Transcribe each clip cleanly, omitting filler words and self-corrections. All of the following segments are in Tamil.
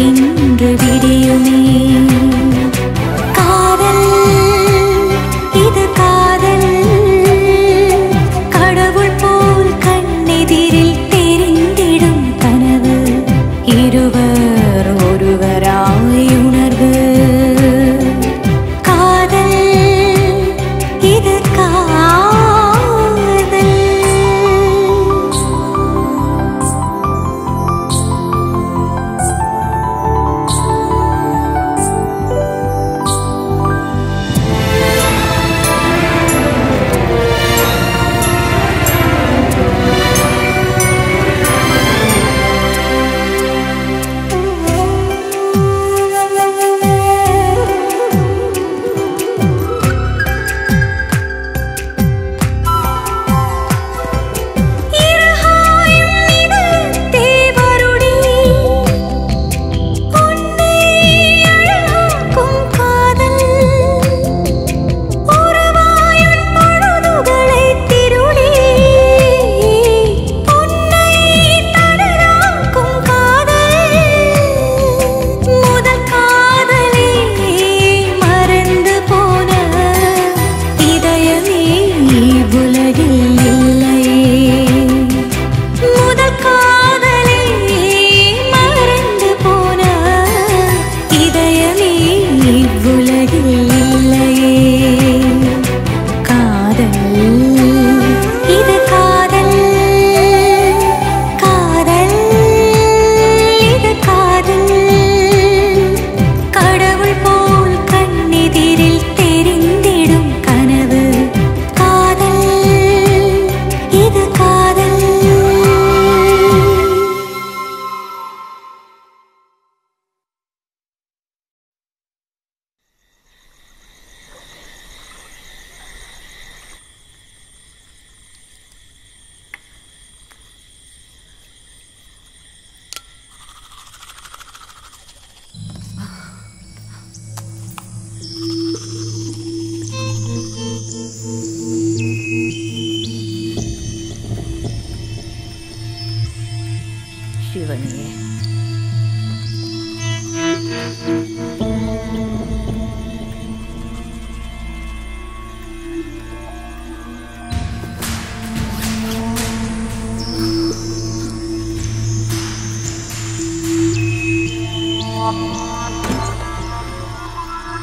இன்று விடியுமே. காதல் இது காதல், கடவுள் போல் கண்ணெதிரில் தெரிந்திடும் கனவு, இருவர் ஒருவராய் உணர்வு. காதல் இது காதல்.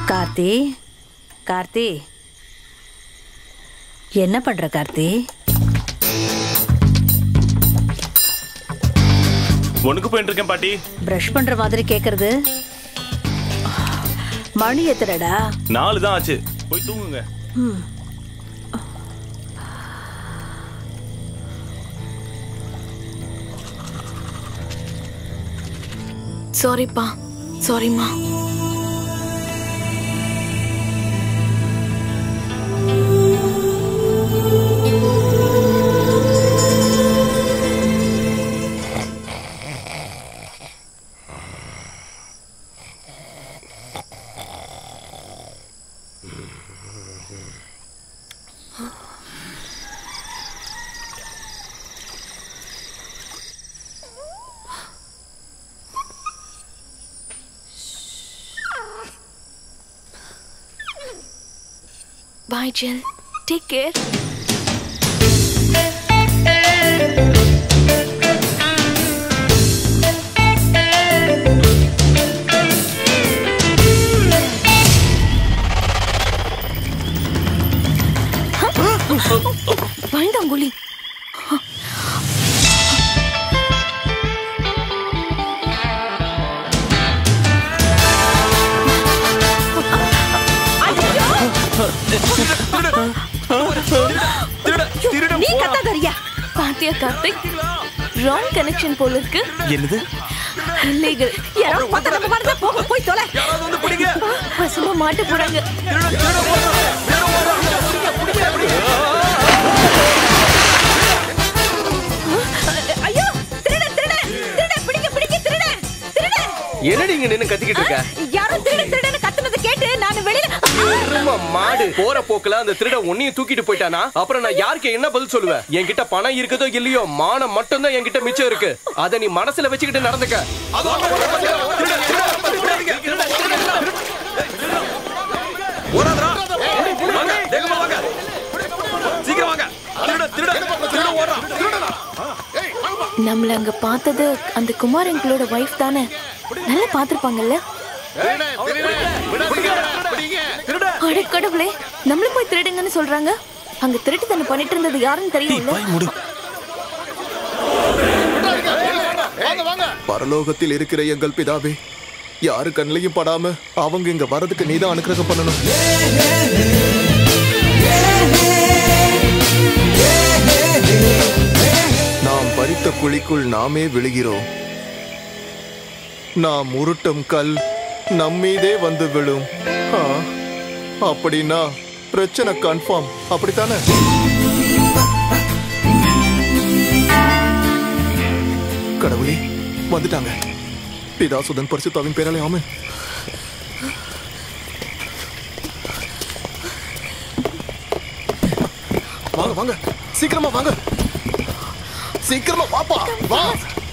கார்த்தி, கார்த்தி, என்ன பண்ற கார்த்தி? ஒண்ணுக்கு போயிட்டு இருக்கேன் பாட்டி. பிரஷ் பண்ற மாதிரி கேக்குறது. மணி எத்தனடா? 4 தான் ஆச்சு. போய் தூங்குங்க. சாரிப்பா, சாரிம்மா. Bye, Jill. Take care. பயந்தாங்குழி. நீ கத்தாதறியா? பாத்தியா கார்த்திக், ராங் கனெக்ஷன் போல இருக்கு. என்னது? இல்லீகல். யாரோ பத்த நம்ம வரத போய் தொலை. யாராவது வந்து பிடிங்க. பசங்க மாட்ட போறாங்க. ஐயோ, திருட திருட திருட, பிடிங்க பிடிங்க, திருட திருட. என்னடி இங்க நின்னு கத்திக்கிட்டு இருக்க? யாரோ திருட திருடன்னு கத்துனது கேட்டு நான் வெளியில மாடு போற போக்குல அந்த திருட உன்னையும் தூக்கிட்டு போயிட்டானா அப்புறம் நான் யாருக்கு என்ன பதில் சொல்லுவேன்? என்கிட்ட பணம் இருக்குதோ இல்லையோ, மானம் மட்டும் தான் என்கிட்ட மிச்சம் இருக்கு. அத நீ மனசுல வச்சுக்கிட்டு நடந்துக்க. நம்மள அங்க பார்த்தது அந்த குமார் எங்களோட வைஃப் தானே? நல்லா பாத்துருப்பாங்கல்ல? கடவுளே, நம்மள போய் திருடுங்கன்னு சொல்றாங்க. அங்க திருட்டு தானே பண்ணிட்டு இருந்தது யாருன்னு தெரியும்ல? பரலோகத்தில் இருக்கிற எங்கள் பிதாவே, யாரு கண்ணிலையும் படாம அவங்க இங்க வரதுக்கு நீதான் அனுக்கிரகம் பண்ணணும். நாம் பறித்த குழிக்குள் நாமே விழுகிறோம். நாம் உருட்டும் கல் நம்மீதே வந்து விழும். அப்படின்னா பிரச்சனை கன்ஃபார்ம், அப்படித்தானே? கடவுளே, வந்துட்டாங்க. பிதாசுதன் பரிசுத்தாவின் பேராலே ஆமென். வாங்க வாங்க, சீக்கிரமா வாங்க, சீக்கிரமா வாப்பா, வா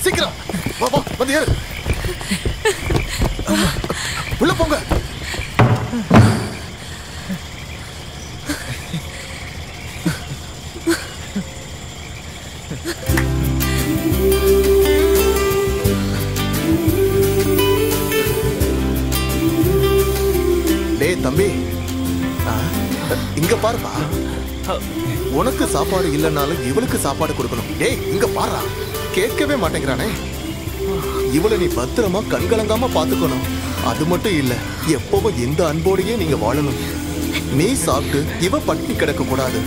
சீக்கிரம், வா வா, வந்து ஏறு, உள்ள போங்க. டேய் தம்பி, இங்க பாருப்பா, உனக்கு சாப்பாடு இல்லைன்னாலும் இவளுக்கு சாப்பாடு கொடுக்கணும். டேய் இங்க பாரு, கேட்கவே மாட்டேங்கிறானே. இவளை நீ பத்திரமா கண்கலங்காம பாத்துக்கணும். அது மட்டும் இல்ல, எப்பவும் இந்த அன்போடையே நீங்க வாழணும். நீ சாப்பிட்டு இவ பட்டினி கிடக்க கூடாது.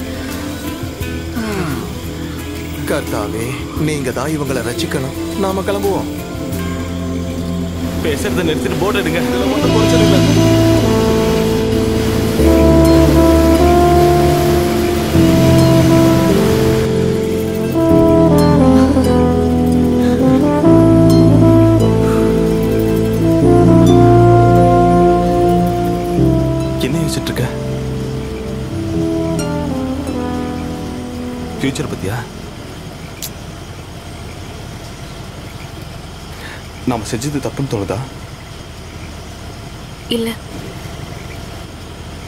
கர்த்தாவே, நீங்க தான் இவங்களை ரசிக்கணும். நாம கிளம்புவோம். பேசுறத நிறுத்திட்டு போர்டு எடுங்க. என்ன யோசிச்சுட்டு இருக்க? ஃபியூச்சர் பத்தியா? நாம செஞ்சது தப்புன்னு தோணுதா? இல்ல.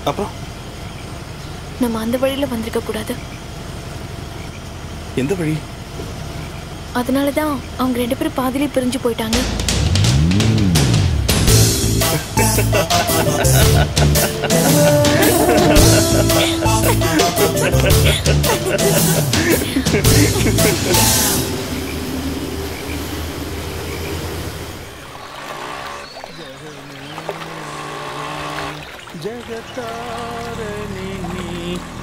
அப்புறம் நம்ம அந்த வழியில வந்திருக்க கூடாது. எந்த வழி? அதனாலதான் அவங்க 2 பேரும் பாதியிலே பிரிஞ்சு போயிட்டாங்க. ஜகதாரணினி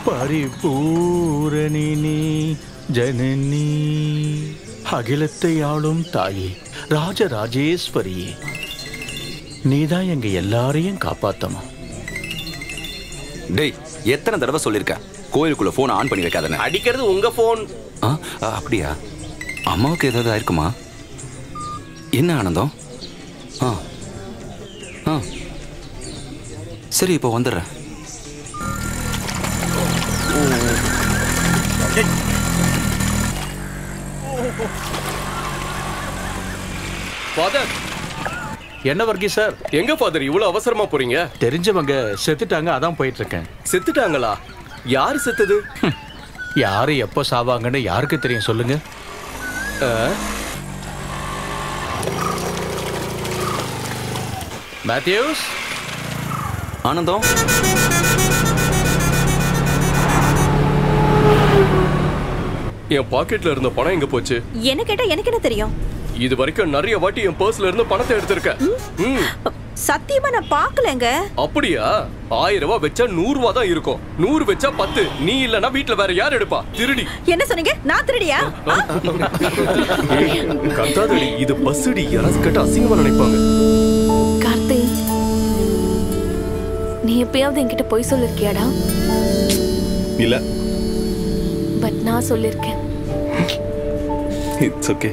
பரிபூரணினி ஜனனி, அகிலத்தை ஆளும் தாயே, ராஜராஜேஸ்வரியே, நீதான் எங்க எல்லாரையும் காப்பாத்தணும். டேய், எத்தனை தடவை சொல்லிருக்க கோயிலுக்குள்ள போன் ஆன் பண்ணி வைக்காதன்னு? அடிக்கிறது உங்க போன். அப்படியா? அம்மாவுக்கு ஏதாவது ஆயிருக்குமா? என்ன ஆனந்தம்? சரி, இப்போ வந்துடுறேன். ஃபாதர். என்ன வர்கீஸ் சார்? எங்க ஃபாதர் இவ்வளவு அவசரமா போறீங்க? தெரிஞ்சவங்க செத்துட்டாங்க, அதான் போயிட்டு இருக்கேன். செத்துட்டாங்களா? யாரு செத்தது? யாரு எப்போ சாவாங்கன்னு யாருக்கு தெரியும் சொல்லுங்க? மேத்யூஸ். ஆனந்தம், என் பாக்கெட்ல இருந்த பணம் எங்க போச்சு? என்ன கேட்டா எனக்கு என்ன தெரியும்? இது வரைக்கும் நிறைய வாட்டி என் பர்ஸ்ல இருந்து பணத்தை எடுத்திருக்கேன். சத்தியமா நான் பாக்கலங்க. அப்படியா? 1000 ரூபாய் வச்சா 100 ரூபாய் தான் இருக்கும். 100 வச்சா 10. நீ இல்லனா வீட்ல வேற யார் எடுப்பா? திருடி. என்ன சொன்னீங்க? நான் திருடியா? கத்தாதடி, இது பஸ்ஸுடி. யாராவது கேட்டா அசிங்கமா நினைப்பாங்க. கார்த்தி, நீ எப்பயாவது என்கிட்ட போய் சொல்லிருக்கியாடா? இல்ல. பட் நான் சொல்லிருக்கேன். It's okay.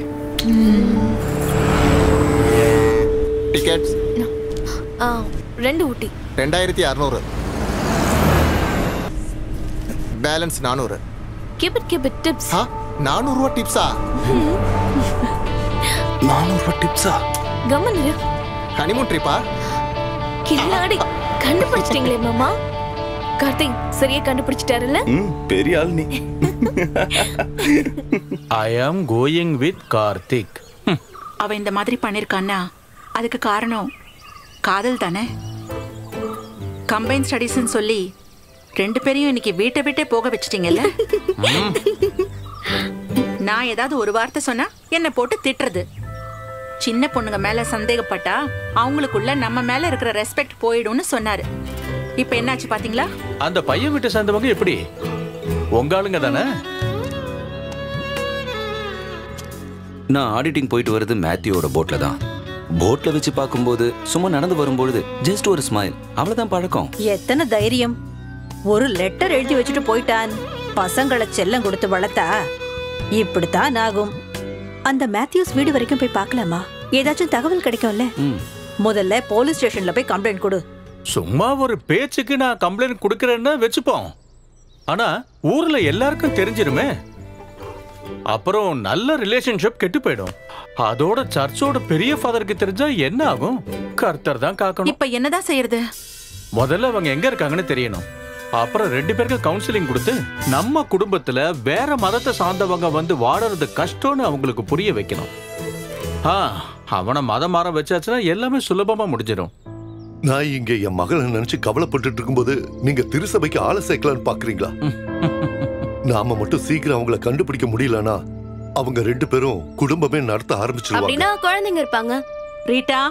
Tickets. 2 Ooty. 2600. Balance 400. Keep it tips. 400 ரூபா டிப்ஸா? 400 ரூபா டிப்ஸா? கம்மனிரு. ஹனிமூன் ட்ரிப்பா? கில்லாடி கண்டுபிடிச்சிட்டீங்களே மாமா. கார்த்திக் சரியா கண்டுபிடிச்சிட்டாருல்ல? பெரிய ஆள் நீ. ஐ ஆம் கோயிங் வித் கார்த்திக். அவ இந்த மாதிரி பண்ணிருக்கான்னா அதுக்கு காரணம் காதல் தானே. கம்பைன் ஸ்டடீஸ்ன்னு சொல்லி 2 பேரையும் இன்னைக்கு வீட்டை விட்டே போக வச்சிட்டீங்கல்ல. நான் ஏதாவது ஒரு வார்த்தை சொன்னா என்ன போட்டு திட்டுறது. சின்ன பொண்ணுங்க மேல சந்தேகப்பட்டா அவங்களுக்குள்ள நம்ம மேல இருக்கிற ரெஸ்பெக்ட் போயிடும்னு சொன்னாரு. இப்ப என்னாச்சு பாத்தீங்களா? அந்த பையன் வீட்டை சேர்ந்தவங்க எப்படி உங்க ஆளுங்க தானே? நான் ஆடிட்டிங் போயிட்டு வர்றது மேத்யூவோட போட்ல தான். போட்ல வச்சு பார்க்கும்போது சும்மா நடந்து வரும்பொழுது ஜஸ்ட் ஒரு ஸ்மைல், அவ்வளவுதான் பழக்கம். எத்தனை தைரியம்! ஒரு லெட்டர் எழுதி வச்சுட்டு போயிட்டான். பசங்களை செல்லம் கொடுத்து வளர்த்தா இப்படித்தான் ஆகும். அந்த மேத்யூஸ் வீடு வரைக்கும் போய் பார்க்கலாமா? ஏதாச்சும் தகவல் கிடைக்கும்ல. முதல்ல போலீஸ் ஸ்டேஷன்ல போய் கம்ப்ளைண்ட் கொடு. சும்மா ஒரு பேச்சுக்கு நான் கம்ப்ளைண்ட் கொடுக்கறேன்னு வச்சுப்போம். ஆனா ஊர்ல எல்லாருக்கும் தெரிஞ்சிருமே. அப்புறம் நல்ல ரிலேஷன்ஷிப் கெட்டு போயிடும். அதோட சர்ச்சோட பெரிய ஃபாதருக்கு தெரிஞ்சா என்ன ஆகும்? கர்த்தர் தான் காக்கணும். இப்ப என்னதான் செய்யறது? முதல்ல அவங்க எங்க இருக்காங்கன்னு தெரியணும். அப்புறம் 2 பேருக்கு கவுன்சிலிங் கொடுத்து நம்ம குடும்பத்துல வேற மதத்தை சார்ந்தவங்க வந்து வாழறது கஷ்டம்னு அவங்களுக்கு புரிய வைக்கணும். அவனை மதம் மாற வச்சாச்சுன்னா எல்லாமே சுலபமா முடிஞ்சிடும். நான் இங்க என் மகளை நினைச்சு கவலைப்பட்டு இருக்கும்போது நீங்க திருசபைக்கு ஆளை சேர்க்கலான்னு பாக்குறீங்களா? நாம மட்டும் சீக்கிரம் அவங்கள கண்டுபிடிக்க முடியலனா அவங்க 2 பேரும் குடும்பமே நடத்த ஆரம்பிச்சிருவாங்க. அப்படினா குழந்தைங்க இருப்பாங்க. ரீட்டா,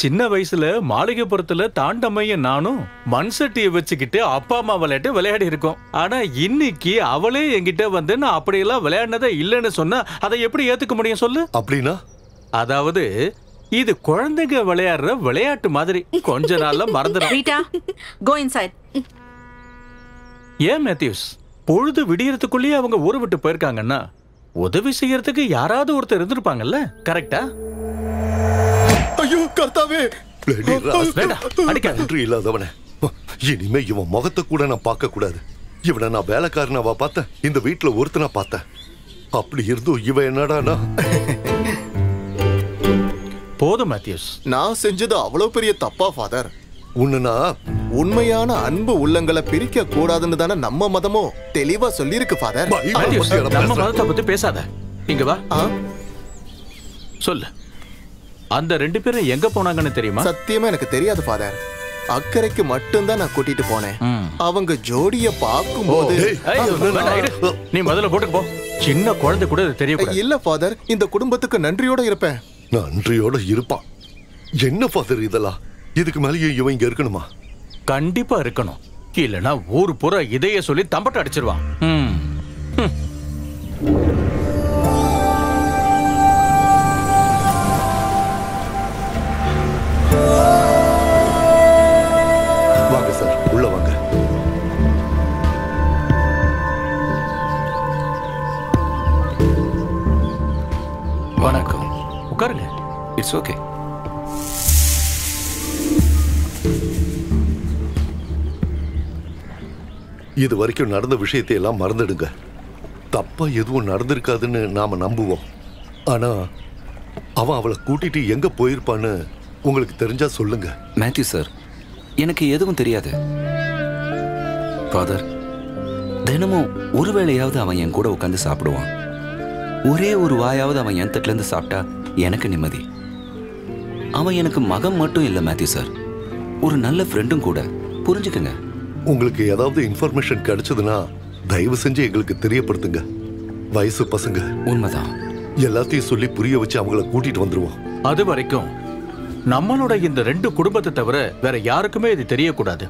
சின்ன வயசுல மாளிகைப்புறத்துல தாண்டம்மையும் நானும் மண் சட்டியை வச்சுக்கிட்டு அப்பா அம்மா விளையாடி இருக்கோம். ஆனா இன்னைக்கு அவளே என்கிட்ட வந்து நான் அப்படியெல்லாம் விளையாடினதே இல்லைன்னு சொன்னா அதை எப்படி ஏத்துக்க முடியும் சொல்லு? அப்படின்னா அதாவது இது குழந்தைங்க விளையாடுற விளையாட்டு மாதிரி கொஞ்ச நாள்ல மறந்துடும். Rita, go inside. ஏன் மேத்யூஸ், பொழுது விடியறதுக்குள்ளேயே அவங்க ஊரை விட்டு போயிருக்காங்கன்னா உதவி செய்யறதுக்கு யாராவது ஒருத்தர் இருந்திருப்பாங்கல்ல? கரெக்டா? ஐயோ கர்த்தாவே, நன்றி இல்லாதவனே. இனிமே இவன் முகத்தை கூட நான் பார்க்க கூடாது. இவனை நான் வேலைக்காரனாவா பார்த்தேன், இந்த வீட்டுல ஒருத்தனா பார்த்தேன். அப்படி இருந்தும் இவன் என்னடானா? போதும் மேத்யூஸ், நான் செஞ்சது அவ்வளவு பெரிய தப்பா ஃபாதர்? உன்னா உண்மையான அன்பு உள்ளங்களை பிரிக்க கூடாதுன்னு தானே நம்ம மதமும் தெளிவா சொல்லியிருக்கு ஃபாதர். நம்ம மதத்தை பத்தி பேசாத. இங்க வா, சொல்லு. அந்த 2 பேரும் எங்க போனாங்கன்னு தெரியுமா? சத்தியமா எனக்கு தெரியாது ஃபாதர். அக்கறைக்கு மட்டும்தான் நான் கூட்டிட்டு போனேன். அவங்க ஜோடிய பார்க்கும்போது நீ முதல்ல போட்டு போ. சின்ன குழந்தை கூட தெரியக்கூடாது. இல்ல ஃபாதர், இந்த குடும்பத்துக்கு நன்றியோட இருப்பேன். நன்றியோட இருப்பான். என்ன ஃபாதர் இதெல்லாம்? இதுக்கு மேலேயே இவன் இங்க இருக்கணுமா? கண்டிப்பா இருக்கணும். இல்லனா ஊர் பூரா இதையே சொல்லி தம்பட்ட அடிச்சிருவான். வாங்க சார், உள்ள வாங்க. வணக்கம். உட்காருங்க. It's okay. இது வரைக்கும் நடந்த விஷயத்தை எல்லாம் மறந்துடுங்க. தப்பா எதுவும் நடந்திருக்காதுன்னு நாம நம்புவோம். ஆனா அவன் அவளை கூட்டிட்டு எங்க போயிருப்பான்னு உங்களுக்கு தெரிஞ்சா சொல்லுங்க. மேத்யூ சார், எனக்கு எதுவும் தெரியாது. ஃபாதர், தினமும் ஒரு வேளையாவது அவன் என் கூட உட்காந்து சாப்பிடுவான். ஒரே ஒரு வாயாவது அவன் என் தட்டுல இருந்து சாப்பிட்டா எனக்கு நிம்மதி. அவன் எனக்கு மகன் மட்டும் இல்லை மேத்யூ சார், ஒரு நல்ல ஃப்ரெண்டும் கூட. புரிஞ்சுக்கங்க. உங்களுக்கு ஏதாவது இன்ஃபர்மேஷன் கிடைச்சதுன்னா தயவு செஞ்சு எங்களுக்கு தெரியப்படுத்துங்க. வயசு பசங்க. உண்மைதான். எல்லாத்தையும் சொல்லி புரிய வச்சு அவங்கள கூட்டிட்டு வந்துருவோம். அது வரைக்கும் நம்மளோட இந்த 2 குடும்பத்தை தவிர வேற யாருக்குமே இது தெரியக்கூடாது.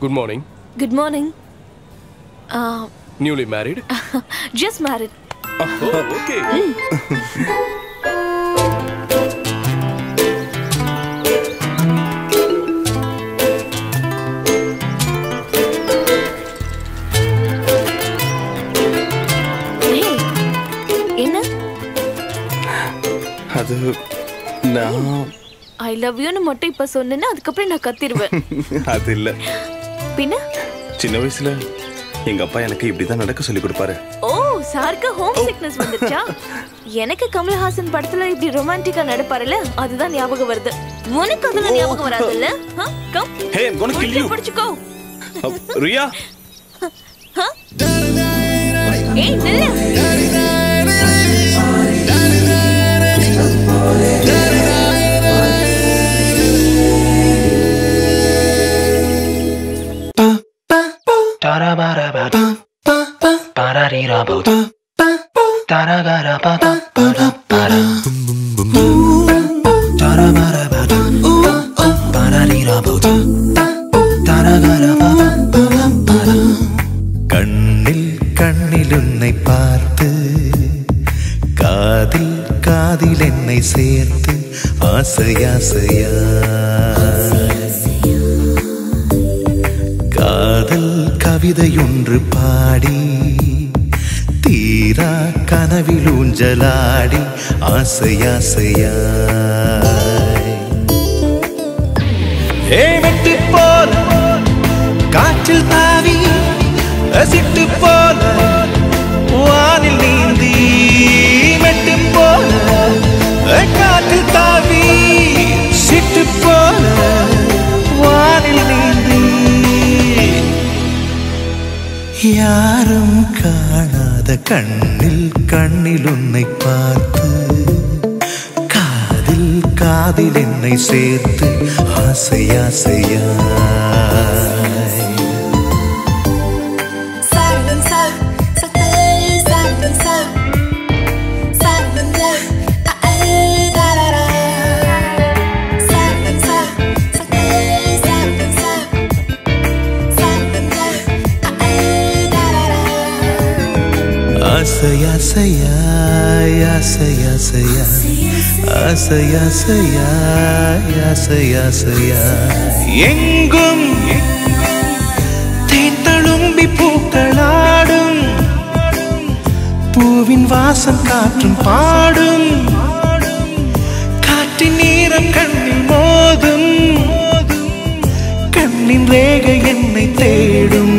Good morning. Good morning. Newly married? Just married. Okay. என்ன? அது நான் ஐ லவ் யூன்னு மட்டும் இப்ப சொன்னேன்னா அதுக்கப்புறம் நான் கத்திடுவேன். அது இல்ல. பின்ன சின்ன வயசுல எங்க அப்பா எனக்கு இப்படிதான் நடக்க சொல்லி கொடுப்பாரு. ஓ, சாருக்கு ஹோம் சிக்னஸ் வந்துச்சா? எனக்கு கமல்ஹாசன் படத்துல இப்படி ரொமான்டிக்கா நடிப்பாருல, அதுதான் ஞாபகம் வருது. உனக்கு அதெல்லாம் ஞாபகம் வராதுல்ல? Come. Hey, I'm gonna kill you. படிச்சுக்கோ. ரியா. ஏய், நில்லு. கண்ணில் கண்ணில் உன்னை பார்த்து, காதில் காதில் என்னை சேர்த்து, ஆசையாசையா காதல் கவிதையொன்று பாடி, தீரா கனவில் ஊஞ்சலாடி, ஆசையாசையா வெட்டு போல காற்றில் தாவி, சிட்டு போல வானில் நீந்தி, மெட்டு போல காற்றில் தாவி, சிட்டு போல வானில் நீந்தி, யாரும் காணாத கண்ணில் கண்ணில் உன்னை பார்த்து, காதில் காதில் என்னை சேர்த்து, ஆசையாசையா ஆசையாசையா ஆசையாசையா ஆசையாசையா ஆசையாசையா எங்கும் தேன் தழும்பி பூக்களாடும், பூவின் வாசம் காற்றும் பாடும், காற்றின் நீரம் கண்ணில் மோதும், கண்ணின் ரேகை என்னை தேடும்,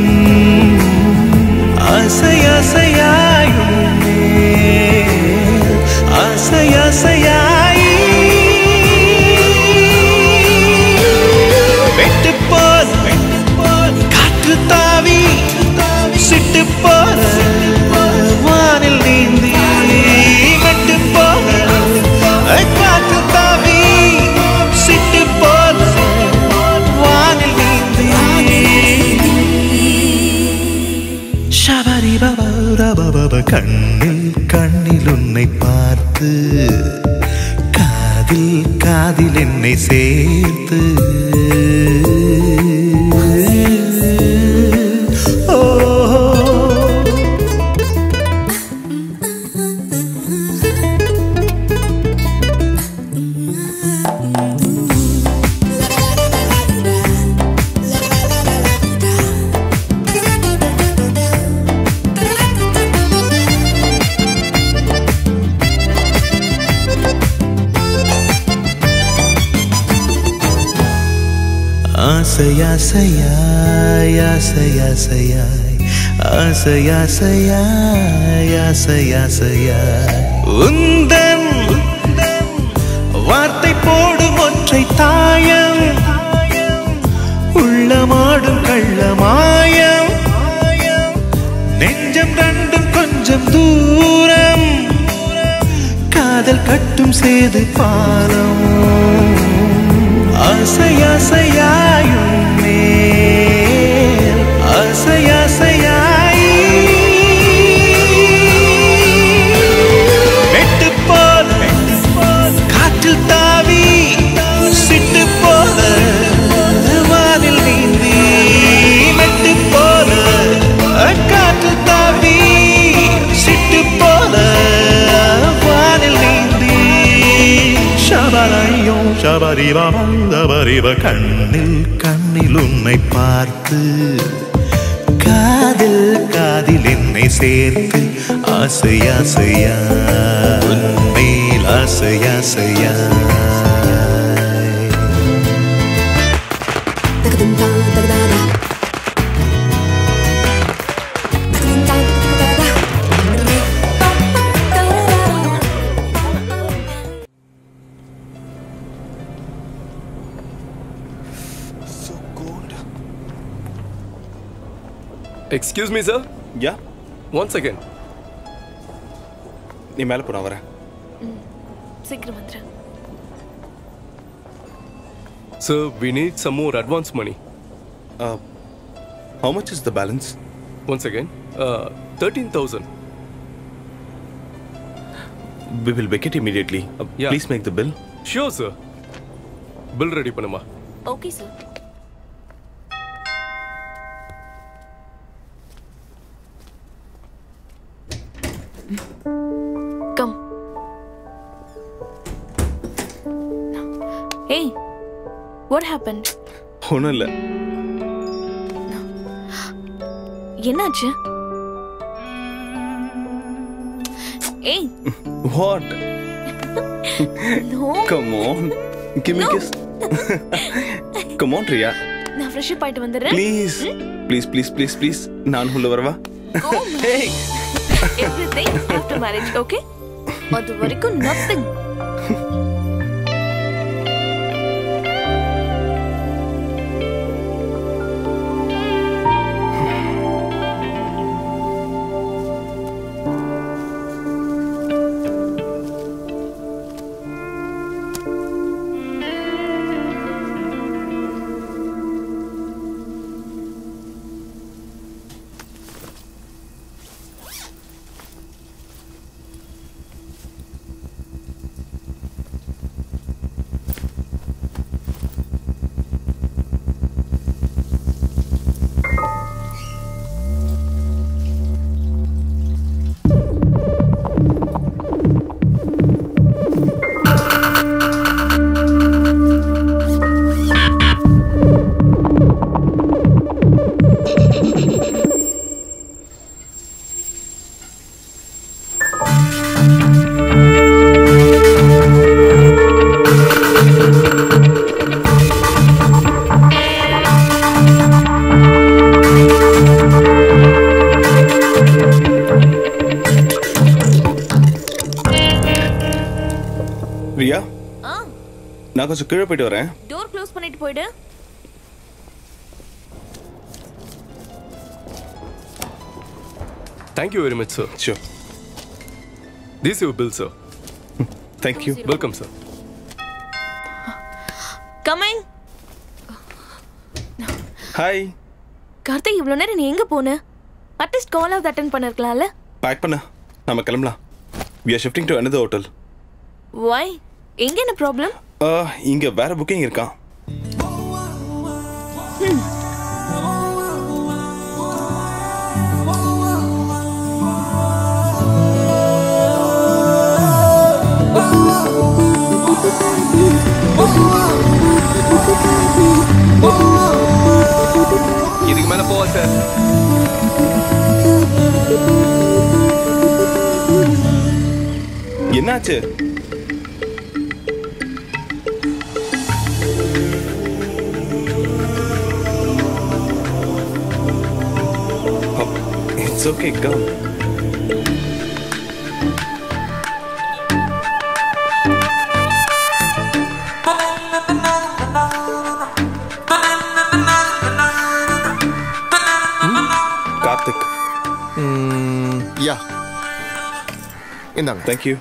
ஆசையாசையாயும் ஆசையாசையாய் வெட்டு போல் காற்று தாவி, சிட்டு போல வானில் நீந்தி, வெட்டு போல காற்று தாவி, சிட்டு போல வானில் நீந்தி, ஷபரி பப கண்ணில் கண்ணில் உன்னை பார்த்து, காதில் காதில் என்னை சேர்த்து, ஆசையாசையாய் ஆசையாசையாய் ஆசையாசையாய் ஆசையாசையாய் உந்தன் வார்த்தை போடும் ஒற்றை தாயம், உள்ளமாடும் கள்ளமாயம், நெஞ்சம் ரெண்டும் கொஞ்சம் தூரம், காதல் கட்டும் சேது பாலம், ஆசையாசையாயும் மேல் ஆசையாசையாய் வெட்டு போல காற்றில் தாவி, சிட்டு போல வானில் நீந்தி, ஷபரிவ மந்தபரிவ கண்ணில் கண்ணில் உன்னை பார்த்து காதில் காதில் என்னை சேர்த்து ஆசை ஆசையா மேல் ஆசை ஆசையா எக்ஸ்கியூஸ் மீ சார். யா, ஒன் செகண்ட். நீ மேலே போன வரேன். சீக்கிரம் வந்துரு. Sir, we need some more advance money. How much is the balance? Once again, 13,000. We will make it immediately. Yeah. Please make the bill. Sure, sir. Bill ready பண்ணுமா. Okay sir. Come. Hey, what happened? ஒன்றும் இல்லை. என்னாச்சு? Hey. What? No. Come on. Give me a kiss. Come on, Riya. நான் ஃப்ரெஷ் அப் ஆயிட்டு வந்துறேன். Please. Please, please, please, please. நான் உள்ள வரவா? Hey. Everything after marriage, okay? அது வரைக்கும் nothing. ரியா, நான் கொஞ்சம் கீழே போயிட்டு வரேன். டோர் க்ளோஸ் பண்ணிட்டு போயிடு. Thank you very much, sir. Sure. This is your bill, sir. Thank you. Welcome, sir. Come in. Hi. Karthik, இவ்வளவு நேரம் நீ எங்க போன? அட்லீஸ்ட் கால் ஆஃப் அட்டெண்ட் பண்ணிருக்கலாம்ல. பேக் பண்ண, நாம கிளம்பலாம். We are shifting to another hotel. Why? எங்க என்ன ப்ராப்ளம்? இங்க வேற புக்கிங் இருக்கா? இதுக்கு மேல போவா சார். என்னாச்சு? It's okay, come. Karthik. Yeah. இந்தாங்க. Thank you.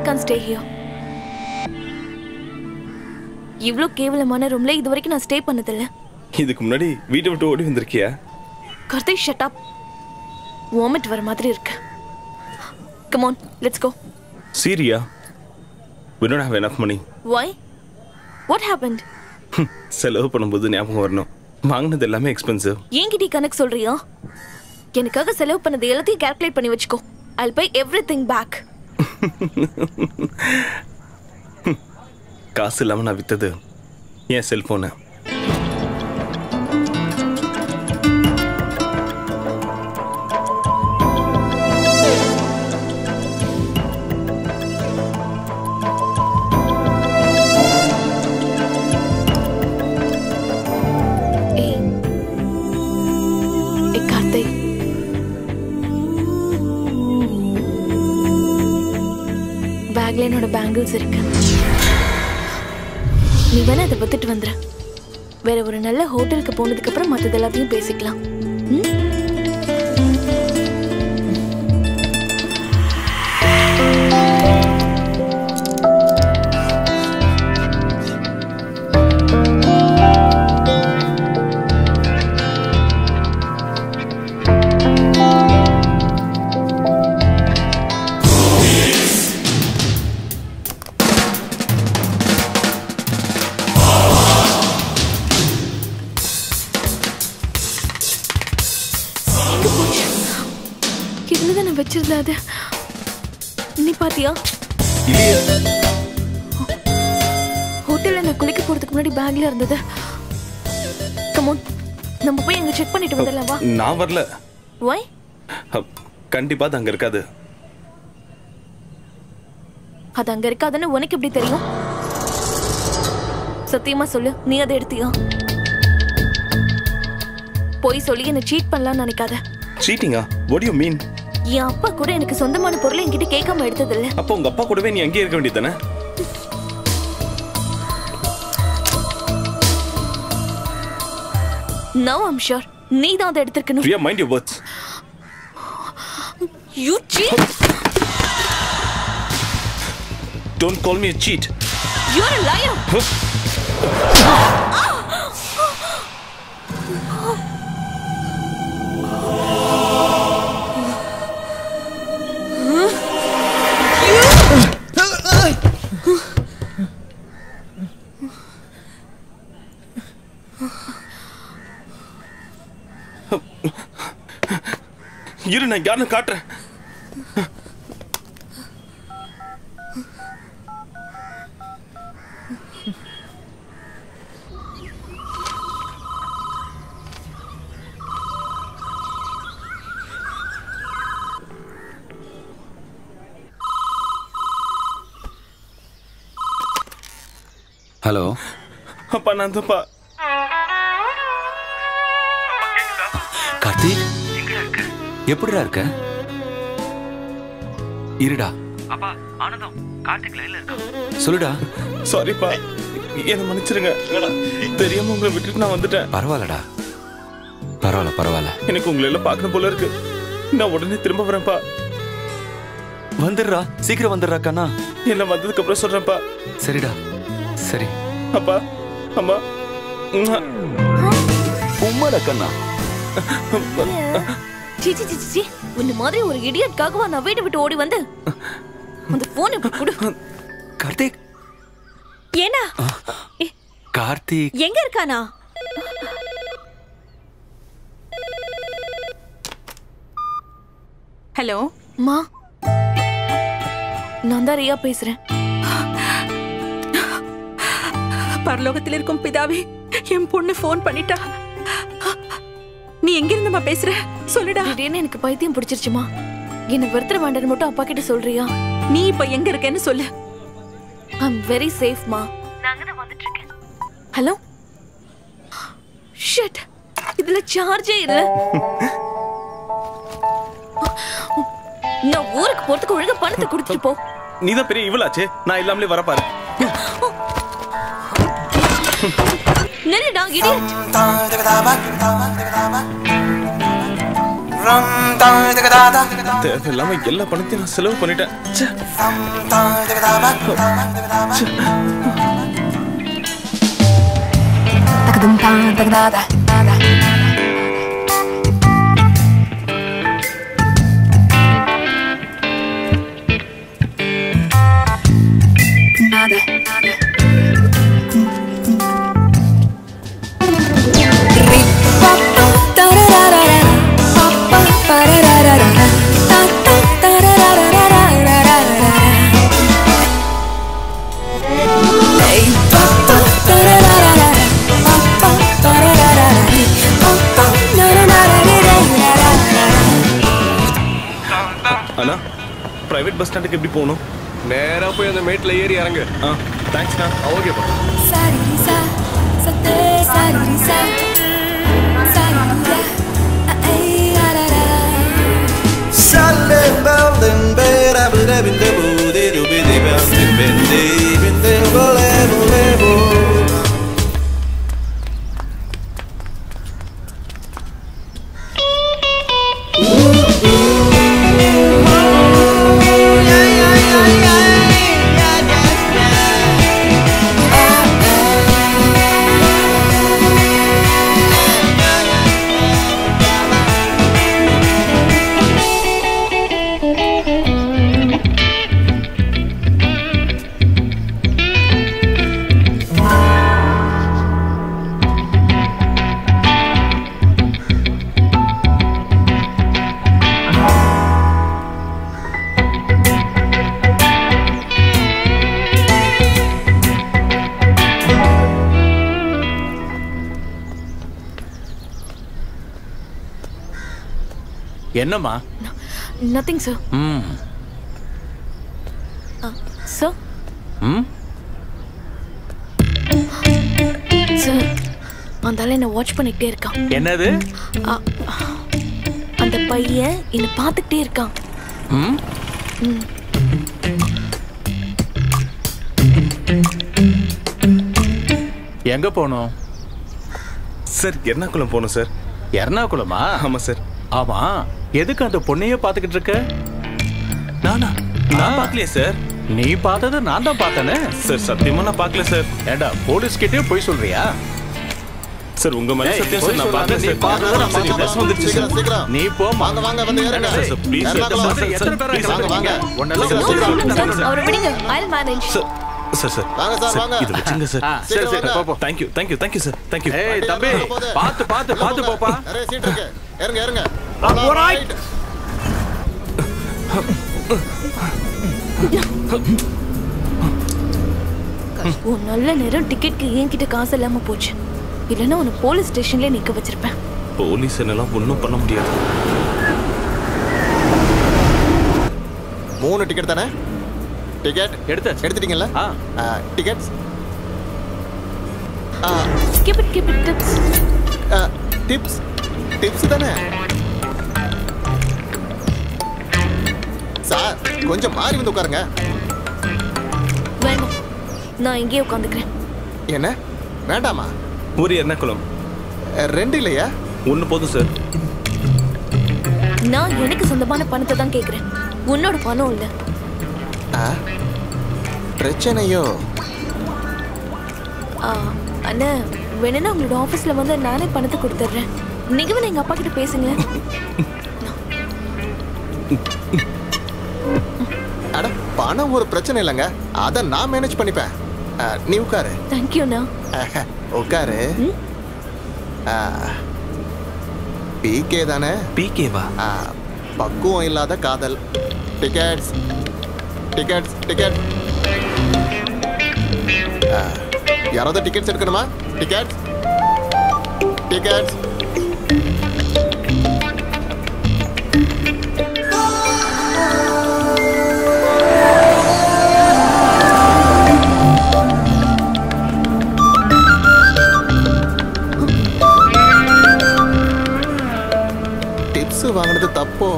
can't stay here. இவ்ளோ கேவலமான ரூம்ல இதுவரைக்கும் நான் ஸ்டே பண்ணதில்ல. இதுக்கு முன்னாடி வீட்டை விட்டு ஓடி வந்திருக்கியா? Karthik shut up. வாமிட் வர மாதிரி இருக்கு. Come on, let's go. Syria. We don't have enough money. Why? What happened? செலவு பண்ணும்போது ஞாபகம் வரணும். வாங்குனது எல்லாமே எக்ஸ்பென்சிவ். ஏங்கிட்ட கணக்கு சொல்றியா? எனக்காக செலவு பண்ணது எல்லாத்தையும் கால்குலேட் பண்ணி வச்சுக்கோ. I'll pay everything back. காசு இல்லாம நான் வித்தது என் செல்போனை. பேக்ல என்னோட பேங்கிள்ஸ் இருக்கு. நீ வேணா அதை வித்துட்டு வந்துற. வேற ஒரு நல்ல ஹோட்டலுக்கு போனதுக்கு அப்புறம் மத்தது எல்லாத்தையும் பேசிக்கலாம். வச்சிருந்தாது நீ பாத்தியா? ஹோட்டல்ல நான் குளிக்க போறதுக்கு முன்னாடி பேக்ல இருந்தது. கம் ஆன், நம்ம போய் அங்க செக் பண்ணிட்டு வந்துடலாம் வா. நான் வரல. Why? கண்டிப்பா அது அங்க இருக்காது. அது அங்க இருக்காதுன்னு உனக்கு எப்படி தெரியும்? சத்தியமா சொல்லு, நீ அதை எடுத்தியா? போய் சொல்லி என்ன சீட் பண்ணலாம்னு நினைக்காத. சீட்டிங்கா? What do you mean? என் அப்பா கூட எனக்கு சொந்தமான பொருளை என்கிட்ட கேட்காம எடுத்தது இல்ல. அப்போ உங்க அப்பா கூடவே நீ அங்கே இருக்க வேண்டியதானே? Now I'm sure நீ தான் அதை எடுத்திருக்கணும். Priya, mind your words. You cheat. Don't call me a cheat. You're a liar. இரு, நான் யாருன்னு காட்டுறேன். ஹலோ அப்பா, நான் தான்ப்பா. கார்த்திக், எப்படிடா இருக்க? இருடா. அப்பா, ஆனந்தம் கார்த்திக் லைன்ல இருக்கான். சொல்லுடா. சாரிப்பா, என்ன மன்னிச்சிருங்க. தெரியாம உங்களை விட்டுட்டு நான் வந்துட்டேன். பரவாயில்லடா, பரவாயில்ல பரவாயில்ல. எனக்கு உங்களை எல்லாம் பார்க்கணும் போல இருக்கு. நான் உடனே திரும்ப வரேன்ப்பா. வந்துடுறா, சீக்கிரம் வந்துடுறா கண்ணா. எல்லாம் வந்ததுக்கு அப்புறம் சொல்றேன்ப்பா. சரிடா, சரி. அப்பா, அம்மா, உம்மாடா கண்ணா. சீச்சி சீச்சி சீ, உன்ன மாதிரி ஒரு இடியட்காகவா நான் வீட்டை விட்டு ஓடி வந்து அந்த போன் இப்ப கொடு. கார்த்திக். ஏனா? கார்த்திக் எங்க இருக்கானா? ஹலோ மா, நான் தான் ரியா பேசுறேன். பரலோகத்தில் இருக்கும் பிதாவே, என் பொண்ணு போன் பண்ணிட்டா. நீ எங்க இருந்தமா பேசுற? சொல்லுடா. திடீர்னு எனக்கு பைத்தியம் பிடிச்சிருச்சுமா. என்ன வெறுத்துற வேண்டாம்னு மட்டும் அப்பா கிட்ட சொல்றியா? நீ இப்ப எங்க இருக்கேன்னு சொல்லு. I'm very safe மா. நான் அங்க தான் வந்துட்டு இருக்கேன். ஹலோ. ஷிட். இதுல சார்ஜே இல்ல. நான் ஊருக்கு போறதுக்கு ஒழுங்கா பணத்தை கொடுத்துட்டு போ. நீதான் பெரிய இவளாச்சே, நான் இல்லாமலே வர பாரு. நில்லுடா, இடியட். தேவையில்லாம எல்லா பணத்தையும் நான் செலவு பண்ணிட்டேன். அண்ணா, பிரைவேட் பஸ் ஸ்டாண்டுக்கு எப்படி போகணும்? நேரா போய் அந்த மேட்ல ஏறி இறங்கு. தேங்க்ஸ்ண்ணா. ஓகேப்பா. என்னம்மா? Nothing sir. சார் சார், அந்த ஆளு என்ன வாட்ச் பண்ணிக்கிட்டே இருக்கான். என்னது? அந்த பையன் என்ன பார்த்துக்கிட்டே இருக்கான். எங்க போனோம் சார்? எர்ணாகுளம் போகணும் சார். எர்ணாகுளமா? ஆமா சார். ஆமா, எதுக்கு அந்த பொண்ணையே பாத்துக்கிட்டு இருக்க? நான் பார்க்கலையே சார். நீ பார்த்தத நான் தான் பார்த்தேனே சார். சத்தியமா நான் பார்க்கல சார். ஏண்டா, போலீஸ் கிட்டே போய் சொல்றியா? சார், உங்க மேல சத்தியம் சார், நான் பார்க்கல சார். பஸ் வந்துருச்சு சார். நீ போ. வாங்க வாங்க வந்து ஏறுங்க சார். Please sir. எத்தனை பேர் வாங்க வாங்க. அவரை விடுங்க. I'll manage. சார் சார் வாங்க சார், வாங்க. இது வச்சுங்க சார். சரி சரி, போ. Thank you sir. Thank you. ஏய் தம்பி, பாத்து போப்பா. நிறைய சீட் இருக்கு. ஏறுங்க ஏறுங்க. ஆல்ரைட். உன் நல்ல நேரம் டிக்கெட்க்கு என்கிட்ட காசு இல்லாம போச்சு. இல்லைன்னா உன்னை போலீஸ் ஸ்டேஷன்ல நிக்க வச்சிருப்பேன். போலீஸ் என்னெல்லாம் ஒன்றும் பண்ண முடியாது. 3 டிக்கெட் தானே? டிக்கெட் எடுத்துட்டீங்கல்ல? Tickets. Keep it tips. Tips தானே? சார், கொஞ்சம் மாறி வந்து உட்காருங்க. வேண்டாம், நான் இங்கேயே உட்காந்துக்கிறேன். என்ன வேண்டாமா? ஒரு எர்ணாகுளம் 2 இல்லையா? 1 போதும் சார். நான் எனக்கு சொந்தமான பணத்தை தான் கேட்கிறேன். உன்னோட பணம் இல்ல. பிரச்சனையோ? அண்ணா, வேணும்னா உங்களோட ஆபீஸ்ல வந்து நானே பணத்தை கொடுத்துட்றேன். நீங்க வேணா எங்க அப்பா கிட்ட பேசுங்க. அட, பணம் ஒரு பிரச்சனை இல்லைங்க. அதை நான் மேனேஜ் பண்ணிப்பேன். நீ உட்காரு. தேங்க்யூண்ணா. உட்காரு. பிகே தானே? பிகேவா? பக்குவம் இல்லாத காதல். டிக்கெட்ஸ். யாராவது டிக்கெட்ஸ் எடுக்கணுமா? டிக்கெட்ஸ். டிப்ஸ் வாங்கினது தப்போ?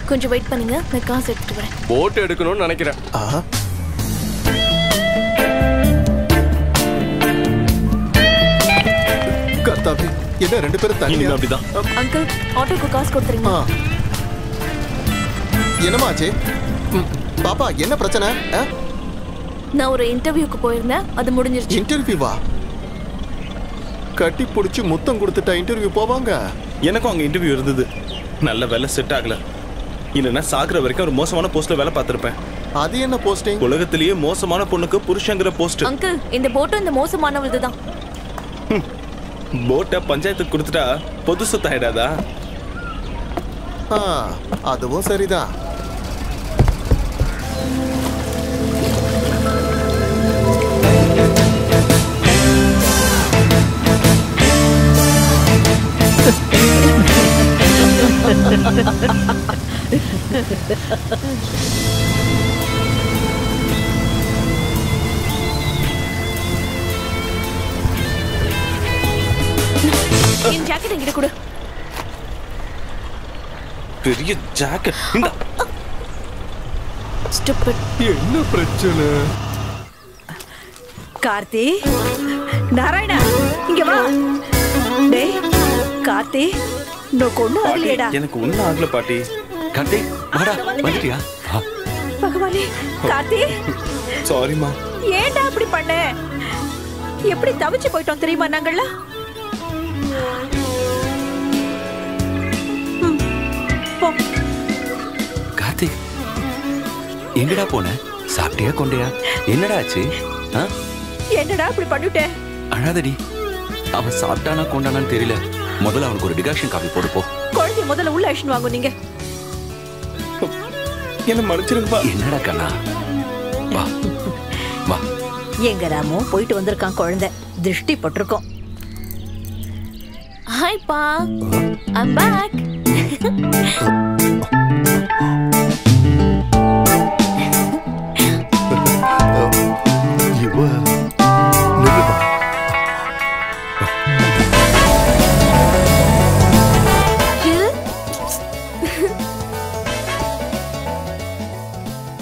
கொஞ்சம் வெயிட் பண்ணுங்க, நான் காசு எடுத்துட்டு வரேன். போட் எடுக்கணும்னு நினைக்கிறேன். கர்த்தாவே, என்ன ரெண்டு பேரும் தனியா? அப்படிதான். அங்கிள் ஆட்டோக்கு காசு கொடுத்துறீங்க. என்னமா ஆச்சு? பாப்பா என்ன பிரச்சனை? நான் ஒரு இன்டர்வியூக்கு போயிருந்தேன், அது முடிஞ்சிருச்சு. இன்டர்வியூவா? கட்டி பிடிச்சி முத்தம் கொடுத்துட்டா இன்டர்வியூ போவாங்க? எனக்கும் அங்க இன்டர்வியூ இருந்தது. நல்ல வேலை செட் ஆகல. இல்லைன்னா சாகுற வரைக்கும் ஒரு மோசமான போஸ்ட்ல வேலை பார்த்திருப்பேன். அது என்ன போஸ்டிங்? உலகத்திலேயே மோசமான பொண்ணுக்கு புருஷங்கிற போஸ்ட். அங்கிள் இந்த போட்டும் இந்த மோசமானவளது தான். போட்டை பஞ்சாயத்துக்கு கொடுத்துட்டா பொது சொத்து ஆயிடாதா? அதுவும் சரிதான். என் ஜாக்கெட் என்கிட்ட கொடு. பெரிய ஜாக்கெட். இந்த ஸ்டூபிட். என்ன பிரச்சனை? கார்த்தி, நாராயணா இங்க வா. டேய் கார்த்தி, நோக்கு ஒண்ணும் ஆகலையேடா. எனக்கு ஒண்ணும் ஆகல பாட்டி. கார்த்தி வாடா, வந்துட்டியா? பகவானே, கார்த்தி சாரிமா. ஏன்டா அப்படி பண்ண? எப்படி தவிச்சு போயிட்டோம் தெரியுமா நாங்கள்லாம்? கார்த்திக் எங்கடா போன? சாப்பிட்டியா கொண்டையா? என்னடா ஆச்சு? என்னடா இப்படி பண்ணிட்டேன்? அழாதடி. அவன் சாப்பிட்டானா கொண்டானான்னு தெரியல. முதல்ல அவனுக்கு ஒரு டிகாஷன் காஃபி போடு போ. குழந்தைய முதல்ல உள்ள அழிச்சுன்னு வாங்க நீங்க. என்ன மறைச்சிருப்பா. என்னடா கண்ணா, வா வா. எங்க ராமோ போயிட்டு வந்திருக்கான் குழந்தை. திருஷ்டி பட்டிருக்கோம். ஹாய் பா, I'm back.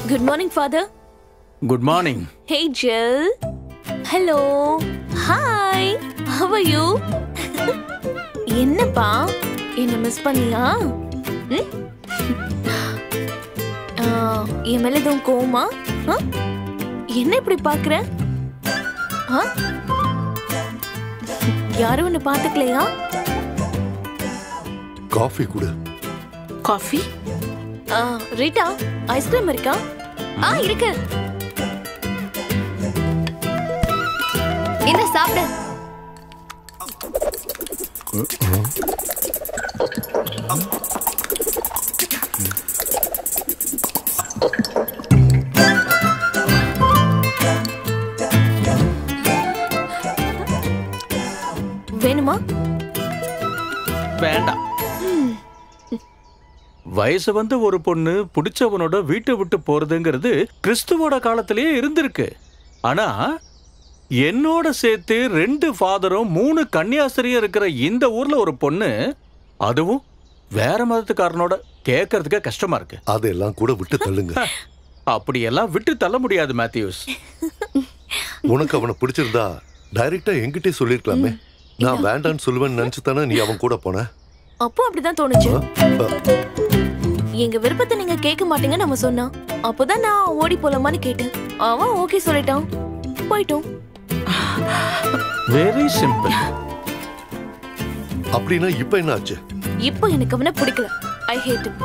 Good morning, father. Good morning. Hey, Jill. Hello. Hi. How are you? என்னப்பா, என்ன மிஸ் பண்ணியா? என் மேல எதுவும் கோவமா? என்ன இப்படி பாக்குற? யாரும் ஒன்னு பாத்துக்கலையா? காஃபி குடு. காஃபி? ரீட்டா, ஐஸ்கிரீம் இருக்கா? இருக்கு. என்ன சாப்பிடு. வேணுமா? வேண்டாம். வயசு வந்து ஒரு பொண்ணு பிடிச்சவனோட வீட்டை விட்டு போறதுங்கிறது கிறிஸ்துவோட காலத்திலேயே இருந்திருக்கு. ஆனா என்னோட சேர்த்து 2 ஃபாதரும் 3 கன்னியாஸ்திரியும் இருக்கிற இந்த ஊர்ல ஒரு பொண்ணு, அதுவும் வேற மதத்துக்காரனோட, கேட்கறதுக்கே கஷ்டமா இருக்கு. அதெல்லாம் கூட விட்டு தள்ளுங்க. அப்படியெல்லாம் விட்டு தள்ள முடியாது மேத்யூஸ். உனக்கு அவனை பிடிச்சிருந்தா டைரக்டா என்கிட்டே சொல்லிருக்கலாமே. நான் வேண்டான்னு சொல்லுவேன்னு நினைச்சு தானே நீ அவன் கூட போன. அப்போ அப்படிதான் தோணுச்சு. எங்க விருப்பத்தை நீங்க கேட்க மாட்டீங்க நம்ம சொன்னா. அப்போதான் நான் ஓடி போலாமான்னு கேட்டேன். அவன் ஓகே சொல்லிட்டான், போயிட்டோம். Very simple. அப்படின்னா இப்ப என்ன ஆச்சு? இப்போ எனக்கு அவனை பிடிக்கல. ஐ ஹேட் ஹிம்.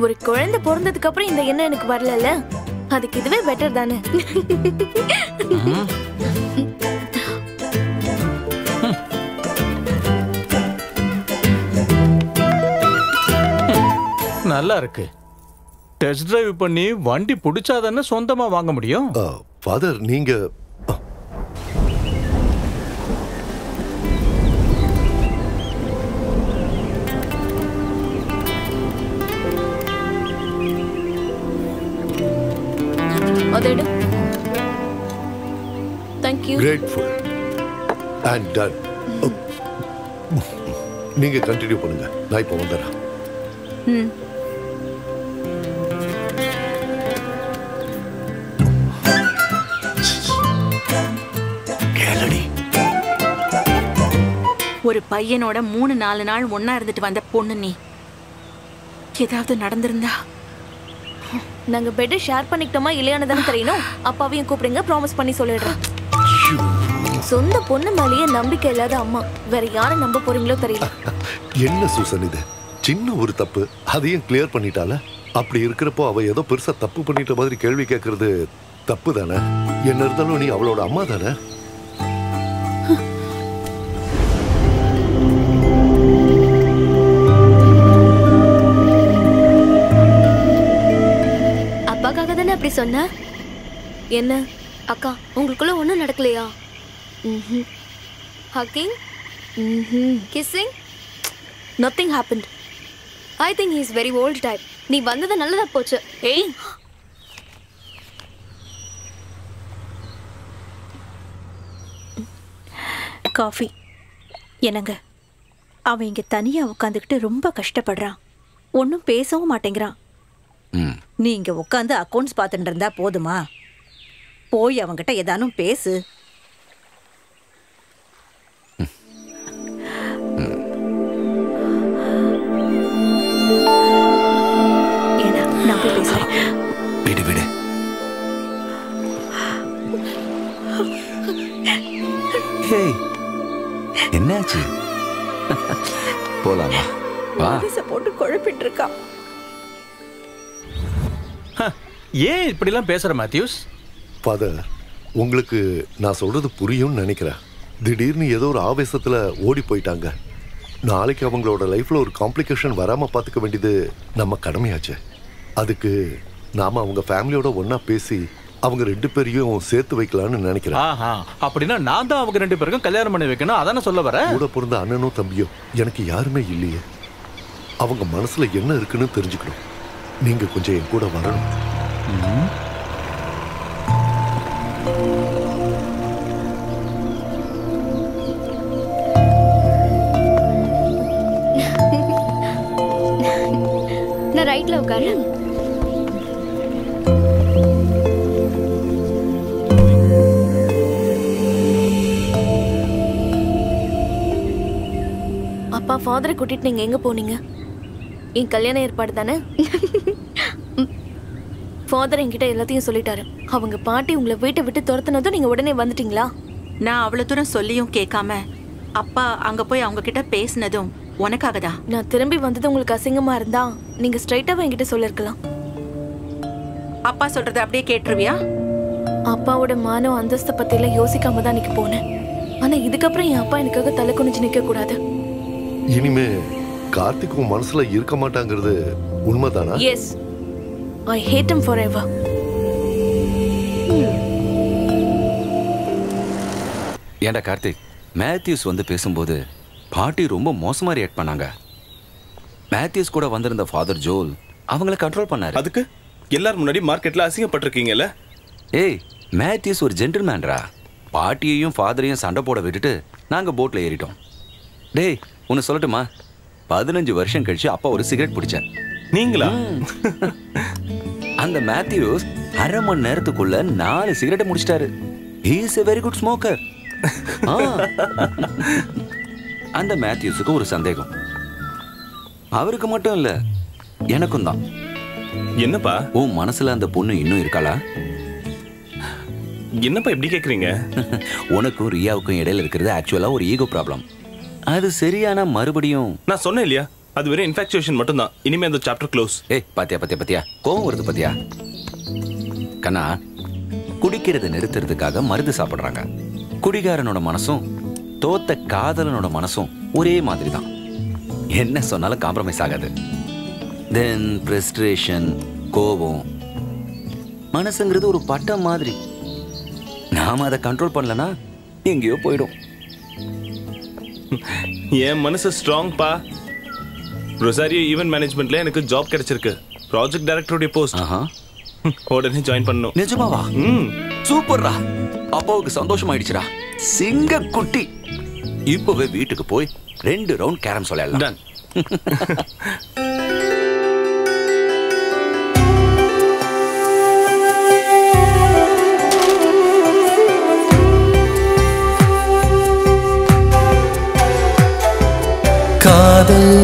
ஒரு குழந்தை பிறந்ததுக்கு அப்புறம் இந்த எண்ணம் எனக்கு வரலல, அதுக்கு இதுவே பெட்டர் தானே. நல்லா இருக்கு. டெஸ்ட் டிரைவ் பண்ணி வண்டி பிடிச்சாதானே சொந்தமா வாங்க முடியும். ஃபாதர், நீங்க அதேடு. Thank you. Grateful and done. நீங்க கண்டினியூ பண்ணுங்க, நான் இப்போ வந்துடுறேன். கேளடி. ஒரு பையனோட 3-4 நாள் ஒண்ணா இருந்துட்டு வந்த பொண்ணு நீ. ஏதாவது நடந்திருந்தா நாங்க பெட் ஷேர் பண்ணிக்கிட்டோமா இல்லையான்னு தானே தெரியணும். அப்பாவையும் கூப்பிடுங்க, ப்ராமிஸ் பண்ணி சொல்லிடுறேன். சொந்த பொண்ணு மேலேயே நம்பிக்கை இல்லாத அம்மா வேற யாரை நம்ப போறீங்களோ தெரியல. என்ன சூசன் இது? சின்ன ஒரு தப்பு அதையும் கிளியர் பண்ணிட்டால. அப்படி இருக்கிறப்போ அவ ஏதோ பெருசா தப்பு பண்ணிட்ட மாதிரி கேள்வி கேட்கறது தப்பு தானே? என்ன இருந்தாலும் நீ அவளோட அம்மா தானே? அப்பாக்காக தானே அப்படி சொன்ன? என்ன அக்கா உங்களுக்குள்ள ஒன்றும் நடக்கலையா? Hugging, kissing, nothing happened. I think he is very old type. நீ வந்தது நல்லதா போச்சு. ஏய், காஃபி. என்னங்க, அவன் இங்க தனியா உட்காந்துக்கிட்டு ரொம்ப கஷ்டப்படுறான். ஒன்றும் பேசவும் மாட்டேங்கிறான். நீ இங்க உட்காந்து அக்கௌண்ட்ஸ் பார்த்துட்டு இருந்தா போதுமா? போய் அவங்கிட்ட ஏதானும் பேசு. ஏன்னா நான் போய் பேசுறேன். விடு விடு. என்னாச்சு? போலாமா? வா. போட்டு குழப்பிட்டு இருக்கா. ஏன் இப்படிலாம் பேசுற மேத்யூஸ்? ஃபாதர், உங்களுக்கு நான் சொல்றது புரியும்னு நினைக்கிறேன். திடீர்னு ஏதோ ஒரு ஆவேசத்துல ஓடி போயிட்டாங்க. நாளைக்கு அவங்களோட லைஃப்ல ஒரு காம்ப்ளிகேஷன் வராம பாத்துக்க வேண்டியது நம்ம கடமையாச்சு. அதுக்கு நாம அவங்க ஃபேமிலியோட ஒன்னா பேசி அவங்க 2 பேரையும் சேர்த்து வைக்கலாம்னு நினைக்கிறேன். அப்படின்னா நான் தான் அவங்க 2 பேருக்கும் கல்யாணம் பண்ணி வைக்கணும், அதானே சொல்ல வரேன். கூட பிறந்த அண்ணனும் தம்பியும் எனக்கு யாருமே இல்லையே. அவங்க மனசுல என்ன இருக்குன்னு தெரிஞ்சுக்கணும். நீங்க கொஞ்சம் என் கூட வரணும். நான் ரைட்ல உட்காரு. அப்பா ஃபாதரை கூட்டிட்டு நீங்க எங்க போனீங்க? என் கல்யாண ஏற்பாடு தானே? ஃபாதர் என்கிட்ட எல்லாத்தையும் சொல்லிட்டாரு. அவங்க பாட்டி உங்களை வீட்டை விட்டு துரத்துனதும் நீங்க உடனே வந்துட்டீங்களா? நான் அவ்வளவு தூரம் சொல்லியும் கேட்காம அப்பா அங்க போய் அவங்க கிட்ட பேசினதும் உனக்காக தான். நான் திரும்பி வந்தது உங்களுக்கு அசிங்கமா இருந்தா நீங்க ஸ்ட்ரைட்டாவே என்கிட்ட சொல்லிருக்கலாம். அப்பா சொல்றதை அப்படியே கேட்டுருவியா? அப்பாவோட மானம் அந்தஸ்தை பத்தி எல்லாம் யோசிக்காம தான் இன்னைக்கு போனேன். ஆனா இதுக்கப்புறம் என் அப்பா எனக்காக தலை குனிஞ்சு நிக்க கூடாது. இனிமே கார்த்திக் உன் மனசுல இருக்க மாட்டாங்கிறது உண்மைதானா? Yes, I hate him forever. ஏண்டா கார்த்திக், மேத்யூஸ் வந்து பேசும்போது பாட்டி ரொம்ப மோசமா ரியாக்ட் பண்ணாங்க. மேத்யூஸ் கூட வந்திருந்த ஃபாதர் ஜோல் அவங்கள கண்ட்ரோல் பண்ணாரு. அதுக்கு எல்லாரும் முன்னாடி மார்க்கெட்ல அசிங்கப்பட்டிருக்கீங்கல்ல? ஏய், மேத்யூஸ் ஒரு ஜென்டில்மேன்ரா. பாட்டியையும் ஃபாதரையும் சண்டை போட விட்டுட்டு நாங்க போட்ல ஏறிட்டோம். டேய், ஒன்னு சொல்லட்டுமா? 15 வருஷம் கழிச்சு அப்பா ஒரு சிகரெட் பிடிச்சார். நீங்களா? அந்த மேத்யூஸ் அரை மணி நேரத்துக்குள்ள 4 சிகரெட்டை முடிச்சிட்டாரு. He is a very good smoker. அந்த மேத்யூஸுக்கு ஒரு சந்தேகம். அவருக்கு மட்டும் இல்ல, எனக்கும் தான். என்னப்பா? உன் மனசுல அந்த பொண்ணு இன்னும் இருக்காளா? என்னப்பா இப்படி கேக்குறீங்க? உனக்கும் ரியாவுக்கும் இடையில இருக்கிறது ஆக்சுவலா ஒரு ஈகோ ப்ராப்ளம். அது சரியான மறுபடியும் நான் சொன்னேன் இல்லையா, அது வெறும் இன்ஃபாக்சுவேஷன் மட்டும் தான். இனிமே அந்த சாப்டர் க்ளோஸ். ஏய், பாத்தியா கோவம் வருது பாத்தியா? கண்ணா, குடிக்கிறத நிறுத்துறதுக்காக மருந்து சாப்பிடுறாங்க. குடிகாரனோட மனசும் தோத்த காதலனோட மனசும் ஒரே மாதிரி தான். என்ன சொன்னாலும் காம்ப்ரமைஸ் ஆகாது. தென் ஃப்ரஸ்ட்ரேஷன், கோபம், மனசுங்கிறது ஒரு பட்டம் மாதிரி. நாம அதை கண்ட்ரோல் பண்ணலனா எங்கேயோ போயிடும். என் மனசு ஸ்ட்ராங் பா. ரொசாரியோ ஈவென்ட் மேனேஜ்மெண்ட்ல எனக்கு ஜாப் கிடைச்சிருக்கு. ப்ராஜெக்ட் டைரக்டருடைய போஸ்ட். உடனே ஜாயின் பண்ணணும். நிஜமாவா? சூப்பர்ரா. அப்பாவுக்கு சந்தோஷமாயிடுச்சுடா. சிங்க குட்டி. இப்பவே வீட்டுக்கு போய் 2 ரவுண்ட் கேரம் சொல்லலாம். காதல்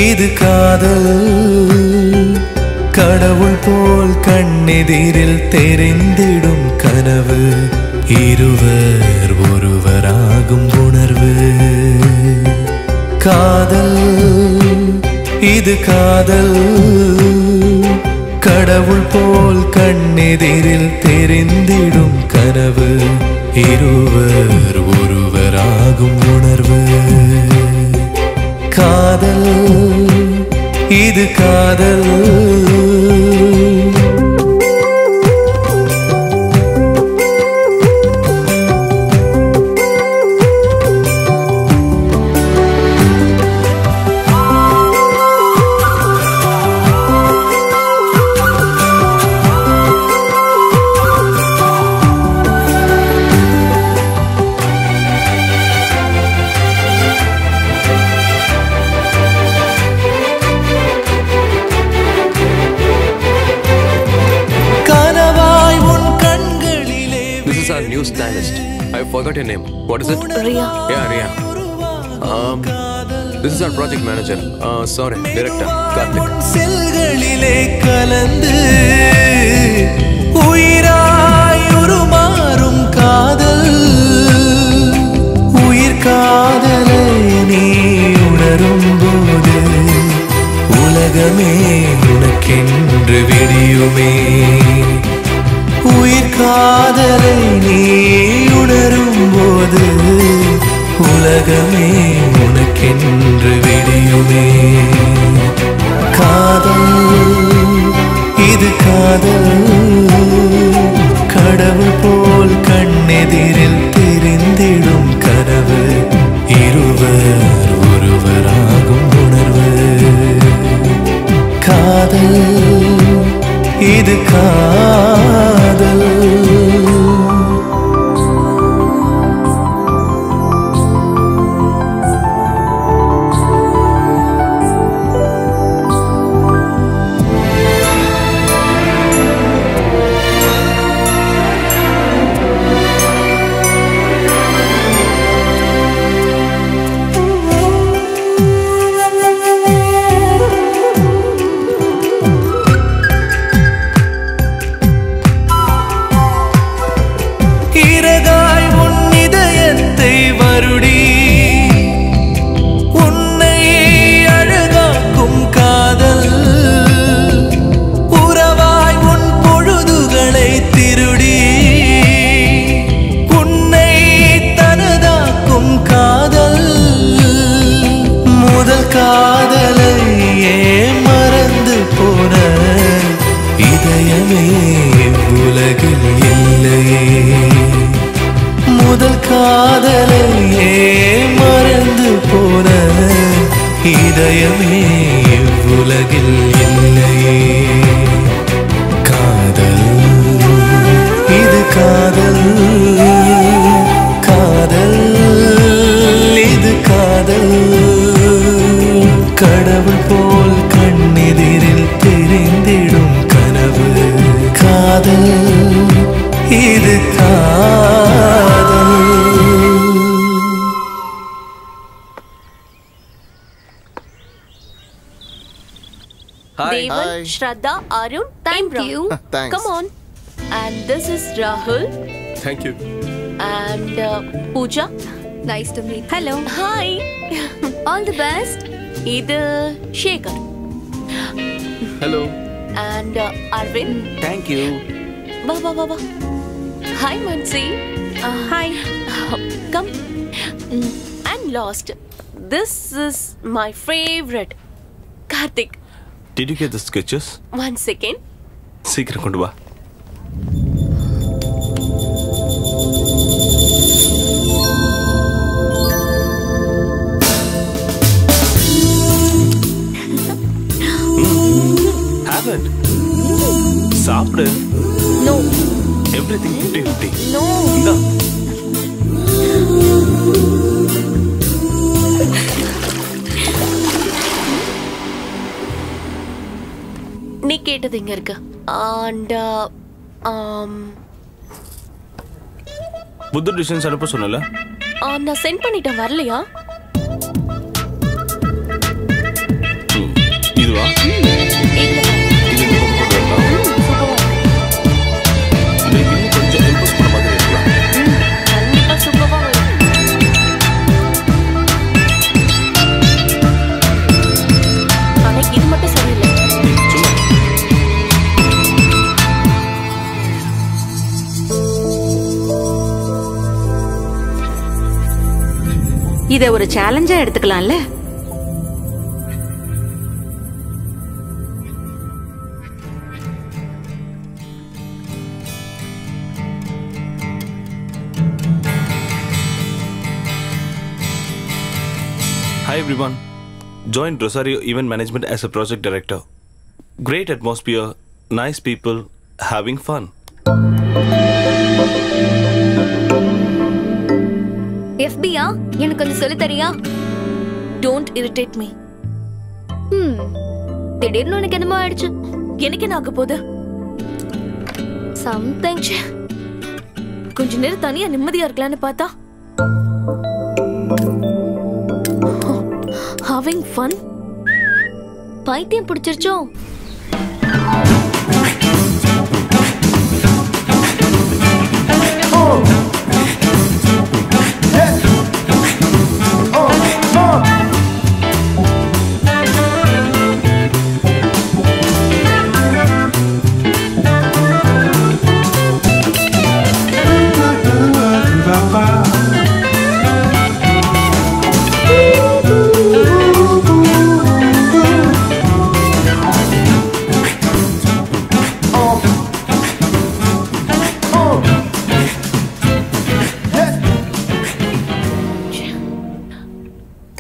இது காதல் கடவுள் போல் கண்ணெதிரில் தெரிந்திடும் கனவு இருவர் ஒருவராகும் உணர்வு காதல் இது காதல் கடவுள் போல் கண்ணெதிரில் தெரிந்திடும் கனவு இருவர் ஒருவராகும் உணர்வு காதல் இது காதல் Stylist. I forgot your name. What is it? Riya. Yeah, Riya. This is our project manager. Sorry, director. Karthik. செல்களிலே கலந்து உயிராய் உருமாறும் காதல் உயிர் காதலை நீ உணரும் போது உலகமே உனக்கென்று விடியுமே உயிர் காதலை நீ உணரும் போது உலகமே உனக்கென்று விடியுமே காதல் இது காதல் கடவுள் போல் கண்ணெதிரில் தெரிந்திடும் கனவு இருவர் ஒருவராகும் உணர்வு காதல் இது காதல் காதலையே மறந்து போன இதயமே உலகில் இல்லையே முதல் காதலையே மறந்து போன இதயமே உலகில் இல்லையே காதல் இது காதல் காதல் இது காதல் கடவுள் போல் கண்ணெதிரில் தெரிந்திடும் கனவு காதல் இது காதல் Devan, Shraddha, Arun, thank you. Thanks. Come on. And this is Rahul. Thank you. And Pooja. Nice to meet you. Hello. Hi. All the best. Idu Shekhar. Hello. And Arvind. Thank you. Va va va va. Hi Mansi. Hi. Come. I'm lost. This is my favorite. Karthik. Did you get the sketches? 1 second. சீக்கிரம் கொண்டு வா. Have it. சாப்பிடு. No. Everything 50-50. No. இந்தா. நீ கேட்டது இங்க இருக்கு. And புது டிசைன்ஸ் அனுப்ப சொன்னல? நான் சென்ட் பண்ணிட்டேன் வரலையா? இத ஒரு சேலஞ்சா எடுத்துக்கலாம்ல. Hi everyone. Joined Rosario Event Management as a project director. Great atmosphere, nice people, having fun. FBயா எனக்கு கொஞ்சம் சொல்லி தரியா? Don't irritate me. திடீர்னு உனக்கு என்னமோ ஆயிடுச்சு. எனக்கு என்ன ஆக போகுது? Something. கொஞ்ச நேரம் தனியா நிம்மதியா இருக்கலாம்னு பார்த்தா having fun. பைத்தியம் பிடிச்சிருச்சோ?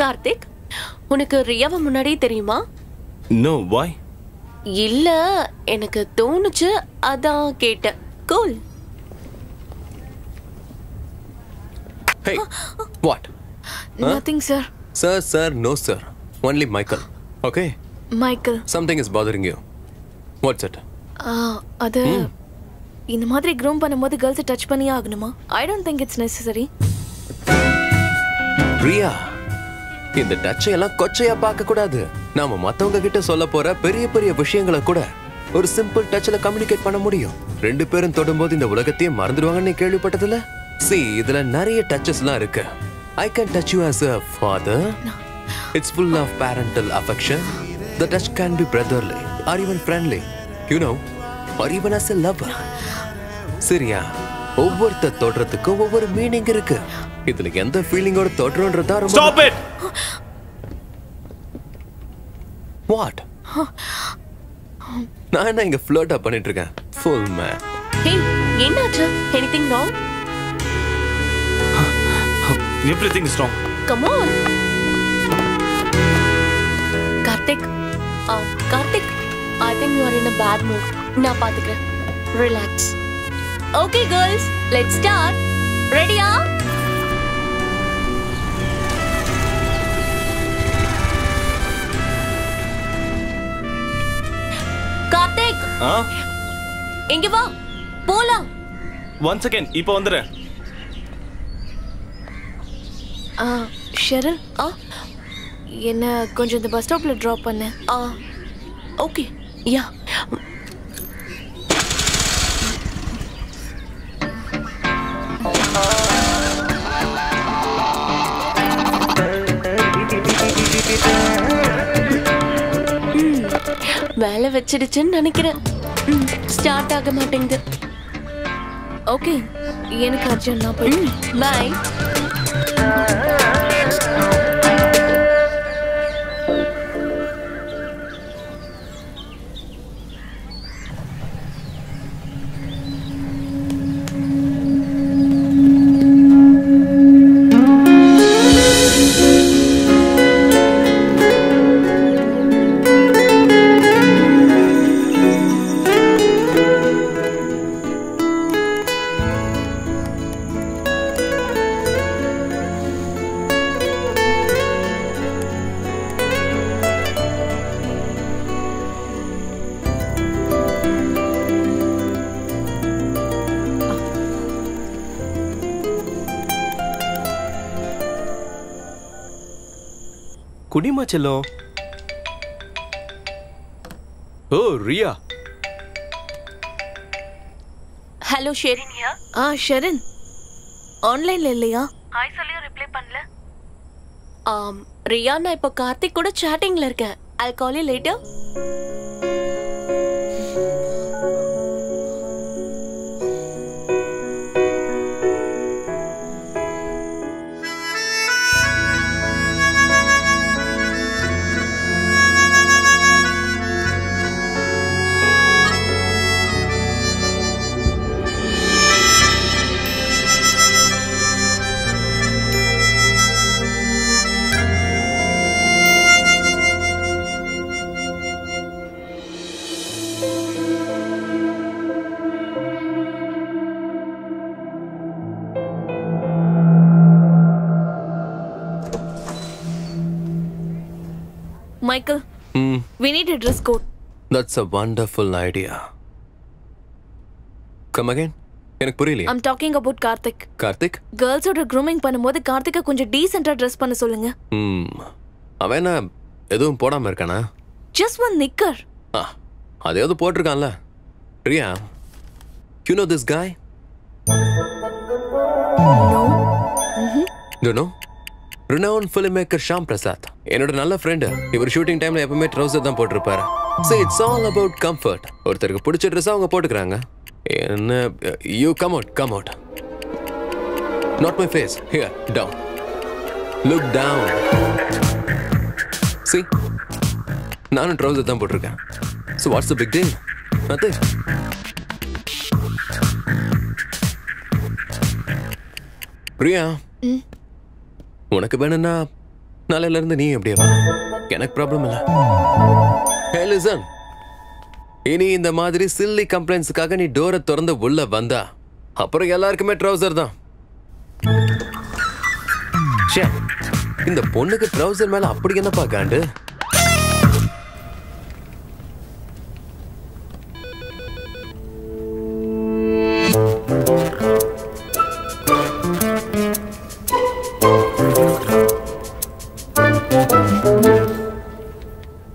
கார்த்திக், உனக்கு ரியாவை முன்னாடி தெரியுமா? No, why? இல்ல, எனக்கு தோணுச்சு, அதான் கேட்டேன். Cool. Hey, what? Nothing, sir. Sir, no sir. Only Michael. Okay? Michael. Something is bothering you. What's it? அது இந்த மாதிரி க்ரூம் பண்ணும்போது கேர்ள்ஸ் டச் பண்ணியே ஆகணுமா? I don't think it's necessary. Riya, இந்த டச்சை எல்லாம் கொச்சையா பார்க்க கூடாது. நாம மத்தவங்க கிட்ட சொல்ல போற பெரிய பெரிய விஷயங்களை கூட ஒரு சிம்பிள் டச்ல கம்யூனிகேட் பண்ண முடியும். ரெண்டு பேரும் தொடும்போது இந்த உலகத்தையே மறந்துடுவாங்கன்னு கேள்விப்பட்டதில்ல? See, இதுல நிறைய டச்சஸ்லாம் இருக்கு. I can touch you as a father. It's full of parental affection. The touch can be brotherly or even friendly, you know, or even as a lover. சரியா, ஒவ்வொருத்த தொடுறதுக்கும் ஒவ்வொரு மீனிங் இருக்கு. இதுல எந்த ஃபீலிங்கோட தொடுறோன்றதா ரொம்ப. Stop it. What? நான் என்ன இங்க ஃப்ளர்ட் அப் பண்ணிட்டு இருக்கேன்? Full man. Hey, என்னாச்சு? Anything wrong? Everything is wrong. Come on. Karthik, I think you are in a bad mood. நான் பாத்துக்கிறேன். Relax. Okay, girls, let's start. Ready-யா? Karthik. இங்க வா. போலாம். One second, இப்போ வந்துறேன். ஷெரில், என்ன கொஞ்சம் இந்த பஸ் ஸ்டாப்ல ட்ராப் பண்ணு. ஓகே, யா. வேலை வச்சிடுச்சுன்னு நினைக்கிறேன். ஸ்டார்ட் ஆக மாட்டேங்குது. ஓகே, எனக்கு அர்ஜென்ட், நான் போய் பை. குடிமா செல்லம். ஓ ரியா. ஹலோ ஷெரின். ஷெரின் ஆன்லைன்ல இல்லையா? ஹாய் சொல்லியும் ரிப்ளை பண்ணல. ரியா, நான் இப்போ கார்த்திக் கூட சாட்டிங்ல இருக்கேன். I'll call you later. Michael, we need a dress code. That's a wonderful idea. Come again? எனக்கு புரியலையே. I'm talking about Karthik. Karthik? கேர்ள்ஸோட grooming பண்ணும்போது கார்த்திகை கொஞ்சம் டீசென்ட்டா ட்ரெஸ் பண்ண சொல்லுங்க. அவன் என்ன எதுவும் போடாம இருக்கானா? Just one knicker. அதையாவது போட்டிருக்கான்ல. Priya, you know this guy? No. You know? Renowned filmmaker Shyam Prasad. என்னோட நல்ல ஃப்ரெண்ட். இவர் ஷூட்டிங் டைம்ல எப்பவுமே ட்ரவுசர் தான் போட்டிருப்பாரு. So it's all about comfort. ஒருத்தருக்கு பிடிச்ச ட்ரெஸ் அவங்க போட்டுக்கறாங்க. என்ன you come out. Not my face. Here, down. Look down. See? நானும் ட்ரவுசர் தான் போட்டிருக்கேன். So what's the big deal? Nothing. Priya, உனக்கு வேணும்னா நாளையில இருந்து நீ அப்படியே வா. எனக்கு ப்ராப்ளம் இல்ல. Hey, listen. இனி இந்த மாதிரி சில்லி கம்ப்ளைண்ட்ஸ்க்காக நீ டோரை திறந்து உள்ள வந்தா அப்புறம் எல்லாருக்குமே ட்ரவுசர் தான். இந்த பொண்ணுக்கு ட்ரவுசர் மேல அப்படி என்னப்பா காண்டு?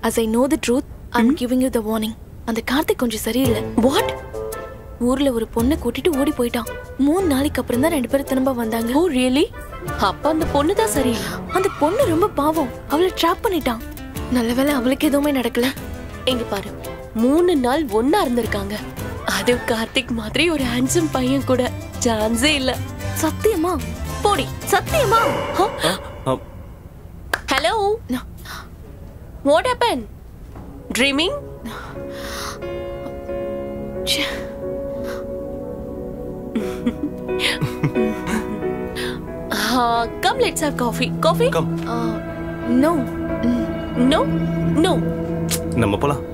As I know the truth, I'm giving you the warning. அந்த கார்த்திக் கொஞ்சம் சரியில்லை. வாட்? ஊர்ல ஒரு பொண்ணை கூட்டிட்டு ஓடி போயிட்டான். 3 நாளைக்கு அப்புறம் தான் 2 பேரும் திரும்ப வந்தாங்க. ஓ ரியலி? அப்ப அந்த பொண்ணு தான் சரியில்லை. அந்த பொண்ணு ரொம்ப பாவம். அவளை ட்ராப் பண்ணிட்டான். நல்லவேளை அவளுக்கு எதுவுமே நடக்கல. எங்க பாரு, 3 நாள் ஒண்ணா இருந்திருக்காங்க. அது கார்த்திக் மாதிரி ஒரு ஹேண்ட்ஸம் பையன் கூட சான்ஸே இல்ல. சத்தியமா? போடி, சத்தியமா? Hello, what happen? Dreaming? Come, let's have coffee. Coffee? Come. No. No? No. நம்ம போலாம்.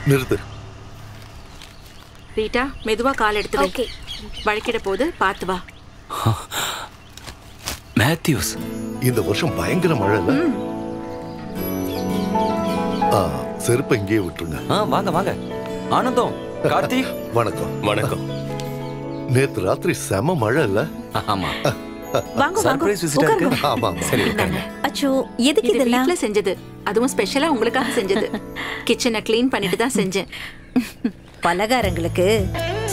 நிறுத்து. ரீட்டா, மெதுவா கால் எடுத்து வை. ஓகே. வழுக்கிட போது பார்த்து வா. மேத்யூஸ், இந்த வருஷம் பயங்கர மழை இல்ல? செருப்பை இங்கேயே விட்டுருங்க. வாங்க வாங்க. ஆனந்தம், கார்த்திக். வணக்கம். வணக்கம். நேத்து ராத்திரி செம மழை இல்ல? ஆமா. வாங்க சர்ப்ரைஸ் விசிட்டா இருக்கு. ஆமா. சரி உட்காருங்க. அச்சோ, எதுக்கு இது இதெல்லாம்? வீட்ல செஞ்சது. அதுவும் ஸ்பெஷலா உங்களுக்காக செஞ்சது. கிச்சனை க்ளீன் பண்ணிட்டு தான் செஞ்சேன். பலகாரங்களுக்கு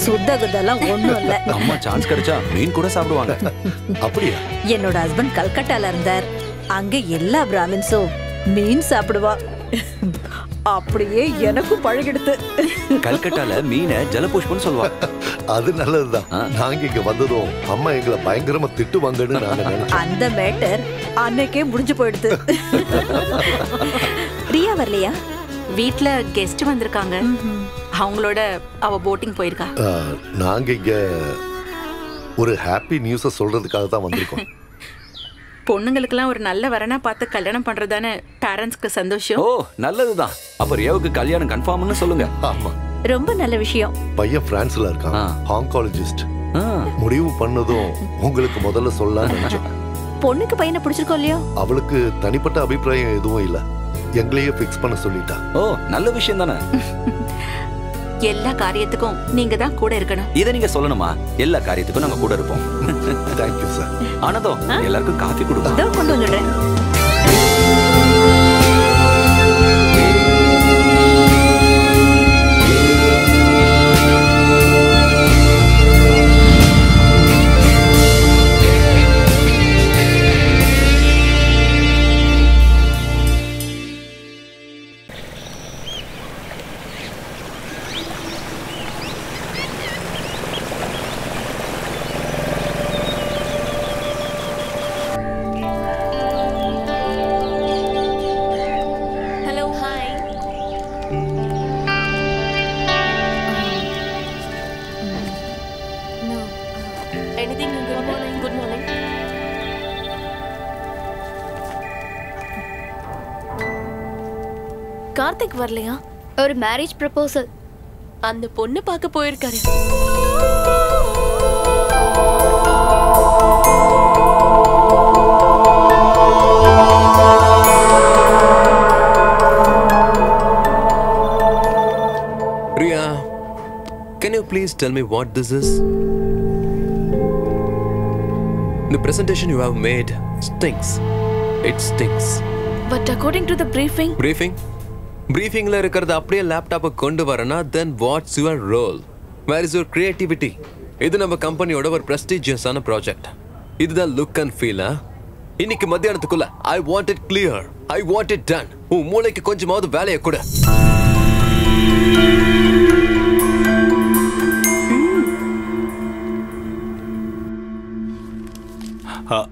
சுத்தகுதெல்லாம் ஒண்ணும் இல்ல. அம்மா சான்ஸ் கிடைச்சா மீன் கூட சாப்பிடுவாங்க. அப்படியா? என்னோட ஹஸ்பண்ட் கல்கட்டால இருந்தார். அங்க எல்லா பிராமின்ஸும் மீன் சாப்பிடுவா. அப்படியே எனக்கும் பழகிடுது. கல்கட்டால மீனை ஜலபுஷ்பம்னு சொல்லுவாங்க. அது நல்லதுதான். நாங்க இங்க வந்ததும் அம்மா எங்களை பயங்கரமா திட்டுவாங்கன்னு நாங்க நினைச்சோம். அந்த மேட்டர் அன்னைக்கே முடிஞ்சு போயிடுது. பிரியா வரலையா? வீட்ல கெஸ்ட் வந்திருக்காங்க. அவங்களோட அவ போட்டிங் போயிருக்கா. நாங்க இங்க ஒரு ஹாப்பி நியூஸ சொல்றதுக்காக தான் வந்திருக்கோம். பொண்ணுங்களுக்கெல்லாம் ஒரு நல்ல வரனா பார்த்து கல்யாணம் பண்றதானே பேரண்ட்ஸ்க்கு சந்தோஷம். ஓ நல்லதுதான். அப்ப ரியாவுக்கு கல்யாணம் கன்ஃபார்ம்னு சொல்லுங்க. ஆமா, ரொம்ப நல்ல விஷயம். பையன் பிரான்ஸ்ல இருக்கான், ஆங்காலஜிஸ்ட். முடிவு பண்ணதும் உங்களுக்கு முதல்ல சொல்லலாம்னு நினைச்சேன். பொண்ணுக்கு பையனை பிடிச்சிருக்கோம் இல்லையோ? அவளுக்கு தனிப்பட்ட அபிப்பிராயம் எதுவும் இல்ல, எங்களையே ஃபிக்ஸ் பண்ண சொல்லிட்டா. ஓ நல்ல விஷயம் தானே. எல்லா காரியத்துக்கும் நீங்க தான் கூட இருக்கணும். இதை நீங்க சொல்லணுமா? எல்லா காரியத்துக்கும் நாங்க கூட இருப்போம். Thank you sir. ஆனந்தம், எல்லாருக்கும் காஃபி கொடுப்போம். இதோ கொண்டு வந்துடுறேன். கார்த்திக் வரலையா? ஒரு மேரேஜ் ப்ரப்போசல். அந்த பொண்ணு பார்க்க போயிருக்காரு. Riya, can you please tell me what this is? The presentation you have made stinks. It stinks. But according to the briefing. Briefingல இருக்கிறது அப்படியே லேப்டாப்பை கொண்டு வரனா then what's your role? Where is your creativity? இது நம்ம கம்பெனியோட ஒரு prestigious-ஆன ப்ராஜெக்ட். இதுதான் லுக் அண்ட் ஃபீல். இன்னைக்கு மத்தியானத்துக்குள்ள I want it clear. I want it done. உன் மூளைக்கு கொஞ்சமாவது வேலையை கொடு.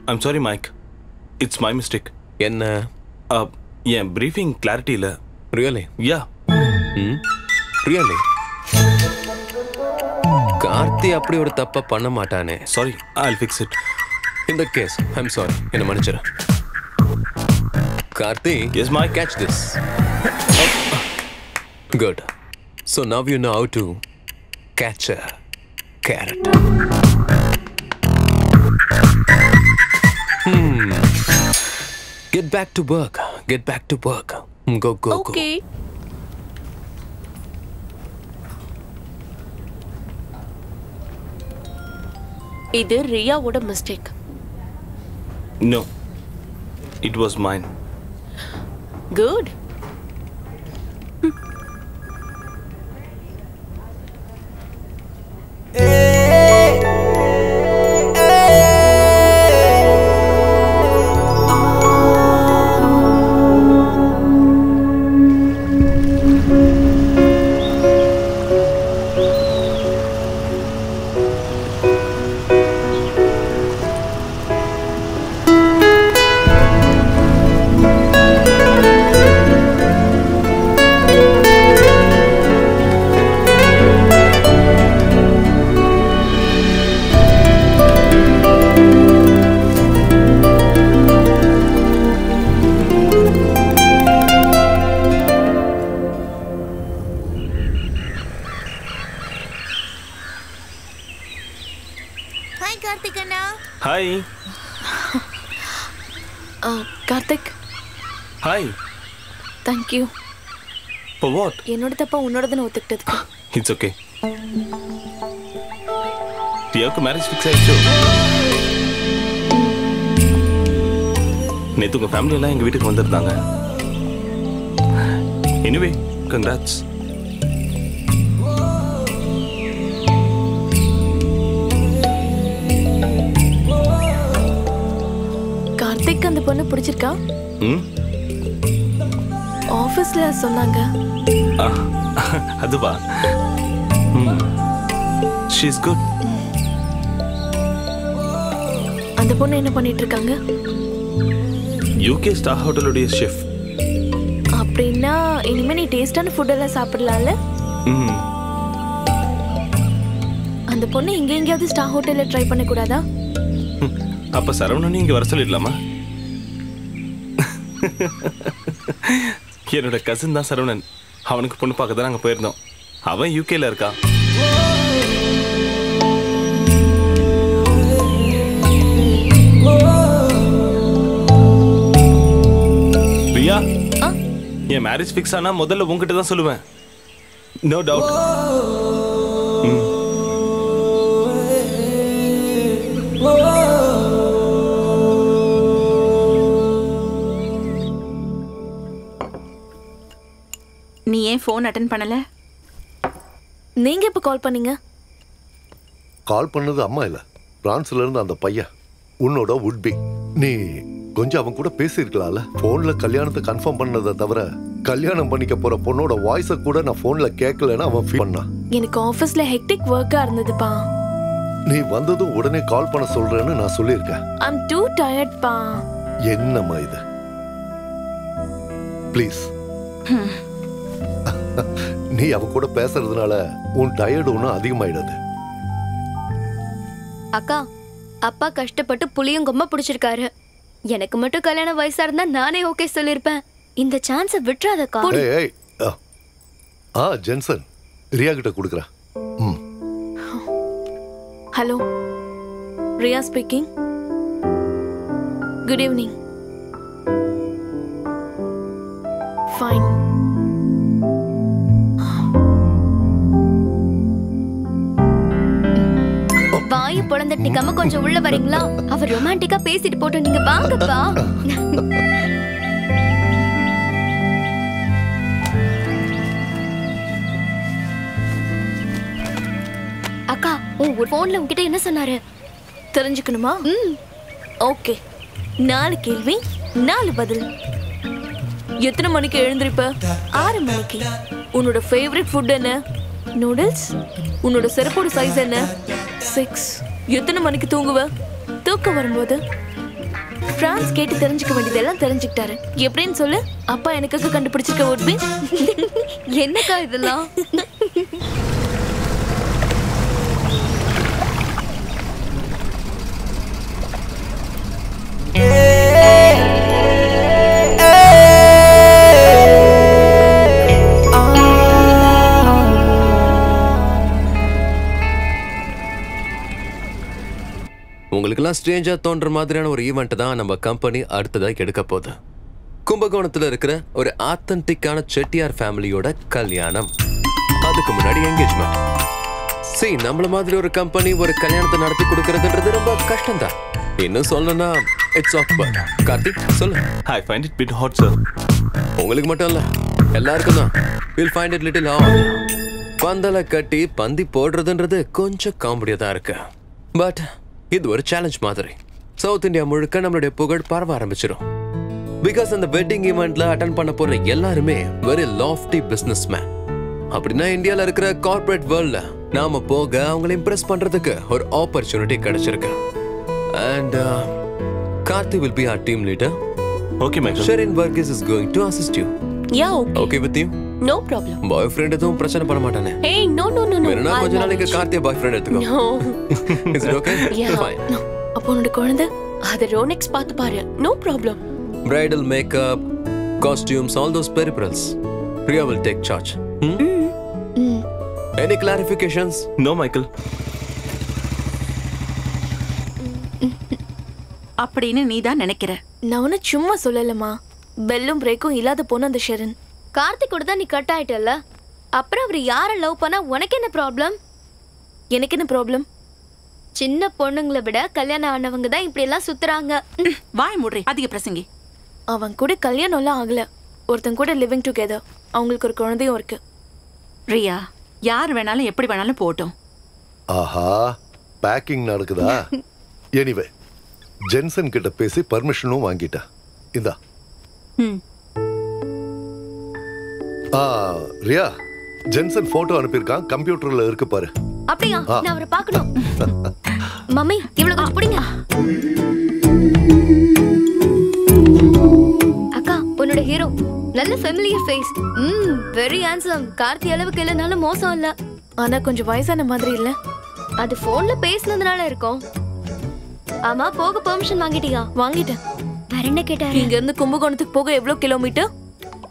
I'm sorry, Mike. It's my mistake. என்ன? என் briefing clarity இல்ல. Really? Yeah. Really? கார்த்தி அப்படி ஒரு தப்ப பண்ண மாட்டானே. Sorry, I'll fix it. In that case, I'm sorry. என்ன மன்னிச்சிரு. Karthi, yes, Mike. Catch this. Good. So now you know how to catch a carrot. Get back to work. Get back to work. Go, go, Okay. go. இது ரியாவோட mistake. No. It was mine. Good. Hi. Karthik. Hi. Thank you. For what? என்னோட தப்பா உன்னோடதுன்னு ஒத்துக்கிட்டதுக்கு. It's okay. ரியாவுக்கு மேரேஜ் ஃபிக்ஸ் ஆயிடுச்சு. நேத்து உங்க ஃபேமிலி எல்லாம் எங்க வீட்டுக்கு வந்திருந்தாங்க. Anyway, congrats. கார்த்திக் அந்த பொண்ணு பிடிச்சிருக்கா? ஆபீஸ்ல சொன்னாங்க. அதுவா? She's good. அந்த பொண்ணு என்ன பண்ணிட்டு இருக்காங்க? UK ஸ்டார் ஹோட்டலோட ஷெஃப். அப்படின்னா இனிமே நீ டேஸ்டான ஃபுட் எல்லாம் சாப்பிடலாம்ல? அந்த பொண்ணு இங்க எங்கேயாவது ஸ்டார் ஹோட்டல்ல ட்ரை பண்ண கூடாதா? அப்ப சரவணன் இங்க வர சொல்லிடலாமா? என்னோட கசின் தான் சரவணன். அவனுக்கு பொண்ணு பார்க்க தான் நாங்க போயிருந்தோம். அவன் யூகேல இருக்கா. பிரியா, என் மேரேஜ் ஃபிக்ஸ் ஆனா முதல்ல உங்ககிட்ட தான் சொல்லுவேன். No doubt. நீ ஏன் ஃபோன் அட்டெண்ட் பண்ணல? நீங்க எப்ப கால் பண்ணீங்க? கால் பண்ணது அம்மா இல்ல, பிரான்ஸ்ல இருந்து அந்த பையன், உன்னோட உட்பி. நீ கொஞ்சம் அவன் கூட பேசியிருக்கலாம்ல. போன்ல கல்யாணத்தை கன்ஃபார்ம் பண்ணதை தவிர கல்யாணம் பண்ணிக்க போற பொண்ணோட வாய்ஸை கூட நான் போன்ல கேட்கலன்னு அவன் ஃபீல் பண்ணான். எனக்கு ஆபீஸ்ல ஹெக்டிக் வர்க்கா இருந்ததுப்பா. நீ வந்ததும் உடனே கால் பண்ண சொல்றேன்னு நான் சொல்லியிருக்கேன். I'm too tired பா. என்னம்மா இது? ப்ளீஸ். நீ அவ கூட பேசுறதுனால உன் டயர்டு ஒன்றும் அதிகமாயிடாது. அக்கா, அப்பா கஷ்டப்பட்டு புளியங்கொம்மா பிடிச்சிருக்காரு. எனக்கு மட்டும் கல்யாண வயசா இருந்தா நானே ஓகே சொல்லிருப்பேன். இந்த சான்ஸை விட்டுறாதக்கா. ஜென்சன் ரியா கிட்ட கொடுக்குறேன். Hello, Riya speaking. Good evening. Fine. வாயை பொளந்துட்டு நிக்காம கொஞ்சம் உள்ள வரீங்களா? அவர் ரொமான்டிக்கா பேசிட்டு போட்டு நீங்க வாங்கப்பா. அக்கா, ஒரு போன்ல உன்கிட்ட என்ன சொன்னாரு தெரிஞ்சுக்கணுமா? ஓகே. 4 கேள்வி 4 பதில். எத்தனை மணிக்கு எழுந்திருப்ப? 6 மணிக்கு. உன்னோட ஃபேவரட் ஃபுட் என்ன? நூடுல்ஸ். உன்னோட செருப்போட சைஸ் என்ன? 6. எத்தனை மணிக்கு தூங்குவ? தூக்கம் வரும்போது. பிரான்ஸ் கேட்டு தெரிஞ்சுக்க வேண்டியதெல்லாம் தெரிஞ்சுக்கிட்டாரு. எப்படின்னு சொல்லு. அப்பா எனக்காக கண்டுபிடிச்சிருக்க உட்பி. என்னக்கா இதெல்லாம்? உங்களுக்கெல்லாம் ஸ்ட்ரேஞ்சா தோன்ற மாதிரியான ஒரு ஈவெண்ட் தான் நம்ம கம்பெனி அடுத்ததாக எடுக்க போகுது. கும்பகோணத்தில் இருக்கிற ஒரு ஆத்தன்டிக்கான செட்டியார் ஃபேமிலியோட கல்யாணம். அதுக்கு முன்னாடி என்கேஜ்மெண்ட். சரி, நம்மள மாதிரி ஒரு கம்பெனி ஒரு கல்யாணத்தை நடத்தி கொடுக்கறதுன்றது ரொம்ப கஷ்டம் தான். இன்னும் சொல்லணும்னா இட்ஸ் ஆக்வர்ட். கார்த்திக் சொல்லு. I find it bit hot, sir. உங்களுக்கு மட்டும் இல்ல, எல்லாருக்கும் தான். We'll find it little hard. பந்தலை கட்டி பந்தி போடுறதுன்றது கொஞ்சம் காமெடியா தான் இருக்கு. பட் இது ஒரு சேலஞ்ச் மாதிரி. சவுத் இந்தியா முழுக்க நம்மளுடைய புகழ் பரவ ஆரம்பிச்சிடும். பிகாஸ் அந்த வெட்டிங் ஈவெண்ட்ல அட்டன் பண்ண போற எல்லாருமே வெரி லாஃப்டி பிசினஸ் மேன். அப்படின்னா இந்தியால இருக்கிற கார்பரேட் வேர்ல்ட்ல நாம போக அவங்களை இம்ப்ரெஸ் பண்றதுக்கு ஒரு ஆப்பர்ச்சுனிட்டி கிடைச்சிருக்கு. And Karthi will be our team leader. Okay, Michael. Sharon Varghese is going to assist you. Yeah, okay. Okay with you? No problem. Boyfriend எதுவும் பிரச்சனை பண்ண மாட்டானே? Hey, no. வேணும்னா கொஞ்ச நாளைக்கு கார்த்தியை பாய்ஃப்ரெண்ட் எடுத்துக்கோ. No. Is it okay? Yeah. Fine. No. அப்போ உன்னோட குழந்தை அது ரோனெக்ஸ் பார்த்து பாரு. No problem. Bridal makeup, costumes, all those peripherals. Priya will take charge. Any clarifications? No, Michael. அப்படின்னு நீ தான் நினைக்கிற. நான் ஒன்னும் சும்மா சொல்லலமா. பெல்லும் பிரேக்கும் இல்லாத பொண்ணு அந்த ஷெரன். கார்த்திக் கூட தான் நீ கட் ஆயிட்டல்ல, அப்புறம் அவர் யாரை லவ் பண்ணா உனக்கு என்ன ப்ராப்ளம்? எனக்கு என்ன ப்ராப்ளம்? சின்ன பொண்ணுங்களை விட கல்யாணம் ஆனவங்க தான் இப்படி எல்லாம் சுத்துறாங்க. வாய் மூடுறே, அதிக பிரசங்கி. அவன் கூட கல்யாணம் எல்லாம் ஆகல. ஒருத்தன் கூட லிவிங் டுகெதர். அவங்களுக்கு ஒரு குழந்தையும் இருக்கு. ரியா, யார் வேணாலும் எப்படி வேணாலும் போட்டும். ஆஹா, பேக்கிங் நடக்குதா? எனிவே, ஜென்சன் கிட்ட பேசி பர்மிஷனும் வாங்கிட்டா. இந்தா. ரியா, ஜென்சன் போட்டோ அனுப்பியிருக்கான், கம்ப்யூட்டர்ல இருக்கு பாரு. அப்படியா? நான் அவரை பார்க்கணும். மம்மி, இவ்வளவு கொஞ்சம் பிடிங்க. அக்கா, உன்னோட ஹீரோ நல்ல familiar face. Very handsome. Karthi அளவுக்கு இல்லைனாலும் மோசம் இல்ல. ஆனா கொஞ்சம் வயசான மாதிரி இல்ல. அது போன்ல பேசினதுனால இருக்கும். ஆமா, போக பெர்மிஷன் வாங்கிட்டியா? வாங்கிட்டேன். வேற என்ன கேட்டாரு? இங்க இருந்து கும்பகோணத்துக்கு போக எவ்வளவு கிலோமீட்டர்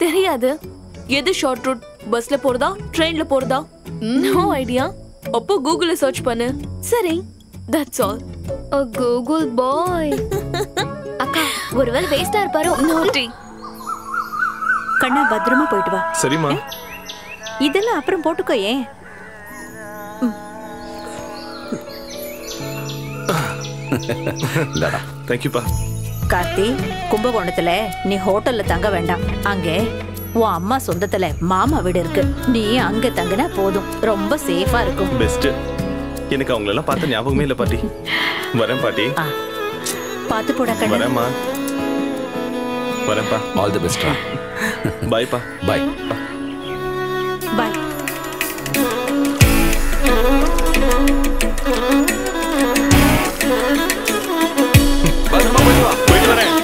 தெரியாது. எது ஷார்ட் ரூட்? பஸ்ல போறதா, ட்ரெயின்ல போறதா? No idea. அப்போ கூகுள்ல சர்ச் பண்ணு. சரி, that's all. Oh Google bye. அக்கா, ஒருவேளை வேஸ்டா இருப்பாரோ? நோட்டி. கண்ணா, பத்திரமா போயிட்டு வா. சரிம்மா. இதெல்லாம் அப்புறம் போட்டுக்கோ. ஏன்? தேங்க்யூப்பா. கார்த்தி, கும்பகோணத்துல நீ ஹோட்டல்ல தங்க வேண்டாம். அங்கே உன் அம்மா சொந்தத்துல மாமா வீடு இருக்கு. நீ அங்க தங்கினா போதும். ரொம்ப சேஃபா இருக்கும். பெஸ்ட். எனக்கு அவங்களெல்லாம் பார்த்த ஞாபகமே இல்லை பாட்டி. வரேன் பாட்டி. பார்த்து போடா கண்ணா. வரேம்மா. வரேன்ப்பா. All the best. பாய்ப்பா. பாய். பாய். போயிட்டு வரேன்.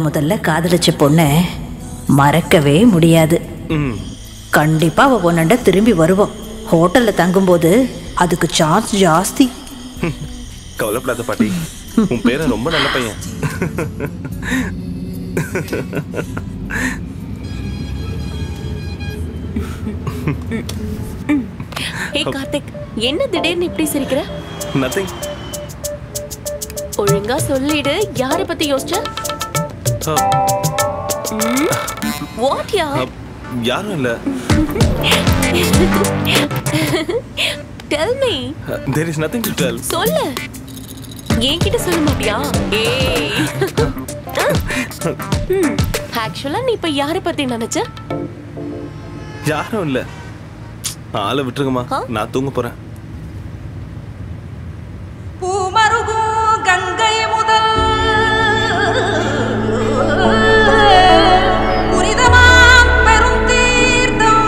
முதல்ல காதலிச்ச பொண்ணை மறக்கவே முடியாது. கண்டிப்பா அவ பொண்ணண்ட திரும்பி வருவோம். ஹோட்டல்ல தங்கும்போது அதுக்கு சான்ஸ் ஜாஸ்தி. கவலைப்படாத பாட்டி, உன் பேர ரொம்ப நல்ல பையன். ஏய் கார்த்திக், என்ன திடீர்னு இப்படி சிரிக்கிற? நதிங். ஒழுங்கா சொல்லிடு, யார பத்தி யோசிச்ச? வாட் யா? யாரும் இல்ல. Tell me. There is nothing to tell. சொல்லு. என்கிட்ட சொல்ல மாட்டியா? ஏய். ஆக்சுவலா நீ இப்ப யார பத்தி நினைச்ச? யாரும் இல்ல. ஆளை விட்டுருங்கம்மா, நான் தூங்க போறேன். பூமருகும் கங்கை முதல் புரிதமாம் பெரும் தீர்த்தம்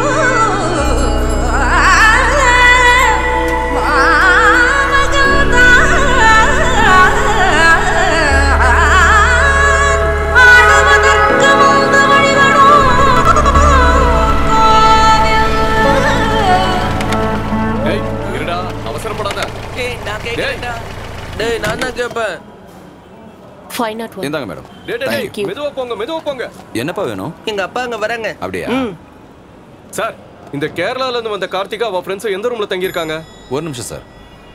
ஆடுவதற்கு முந்த வழிவரும் இருடா, அவசரப்படாத. டேய் நான் தான் கேட்பேன். 501. இந்தாங்க மேடம். Thank you. மெதுவா போங்க. என்னப்பா வேணும்? எங்க அப்பா அங்க வராங்க. அப்படியா? சார், இந்த கேரளால இருந்து வந்த கார்த்திகா அவ ஃப்ரெண்ட்ஸ் எந்த ரூம்ல தங்கி இருக்காங்க? ஒரு நிமிஷம் சார்.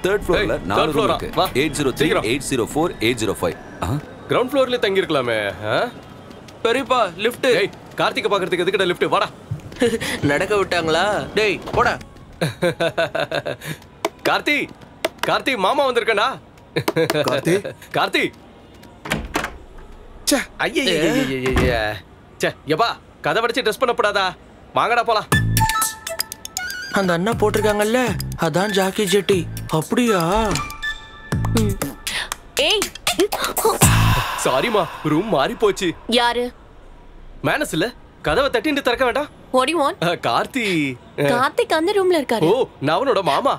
3rd ஃப்ளோர்ல 4 ரூம் இருக்கு. 803, 804, 805. கிரவுண்ட் ஃப்ளோர்ல தங்கி இருக்கலாமே. பெரியப்பா லிஃப்ட். டேய், கார்த்திகா பாக்குறதுக்கு எதுக்குடா லிஃப்ட்? வாடா. நடக்க விட்டாங்களா? டேய் போடா. கார்த்தி மாமா வந்திருக்கடா. கார்த்தி ச்சே, ஐயய்ய ச்சே, யப்பா கதை வடிச்சு ட்ரெஸ் பண்ணப்படாதா? வாங்கடா போலாம். அந்த அண்ணா போட்டிருக்காங்கல்ல, அதான் ஜாக்கி ஜெட்டி. அப்படியா? ஏய், சாரிமா, ரூம் மாறி போச்சு. யாரு? மேனஸ் இல்ல, கதவை தட்டிட்டு திறக்க வேண்டாம். What do you want? Karthik அந்த ரூம்ல இருக்காரு. ஓ, நான் அவனோட மாமா.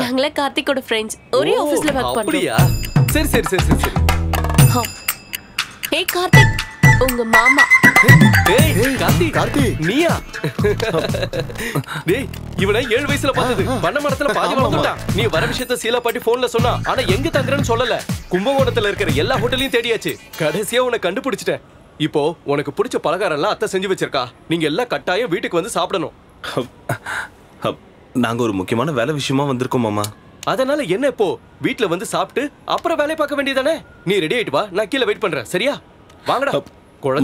நாங்களே கார்த்திக்கோட ஃப்ரெண்ட்ஸ். ஒரே ஆபீஸ்ல வர்க் பண்றோம். அப்படியா? சரி. ஏய் கார்த்திக், உங்க மாமா. ஏய் கார்த்தி நீயா? டேய், இவனை 7 வயசுல பார்த்தது. பண்ண மரத்துல பாதி வளர்ந்துட்டான். நீ வர விஷயத்தை சீலா பாட்டி போன்ல சொன்னா, ஆனா எங்க தங்குறேன்னு சொல்லல. கும்பகோணத்துல இருக்கிற எல்லா ஹோட்டலையும் தேடியாச்சு. கடைசியா உன்னை கண்டுபிடிச்சிட்டேன். இப்போ உனக்கு பிடிச்ச பலகாரம் எல்லாம் அத்தை செஞ்சு வச்சிருக்கா. நீங்க எல்லாம் கட்டாயம் வீட்டுக்கு வந்து சாப்பிடணும். நாங்க ஒரு முக்கியமான வேலை விஷயமா வந்திருக்கோம் மாமா. அதனால என்ன, இப்போ வீட்ல வந்து சாப்பிட்டு அப்புறம் வேலையை பார்க்க வேண்டியதானே? நீ ரெடி ஆயிட்டு வா, நான் கீழே வெயிட் பண்றேன். சரியா? வாங்கடா.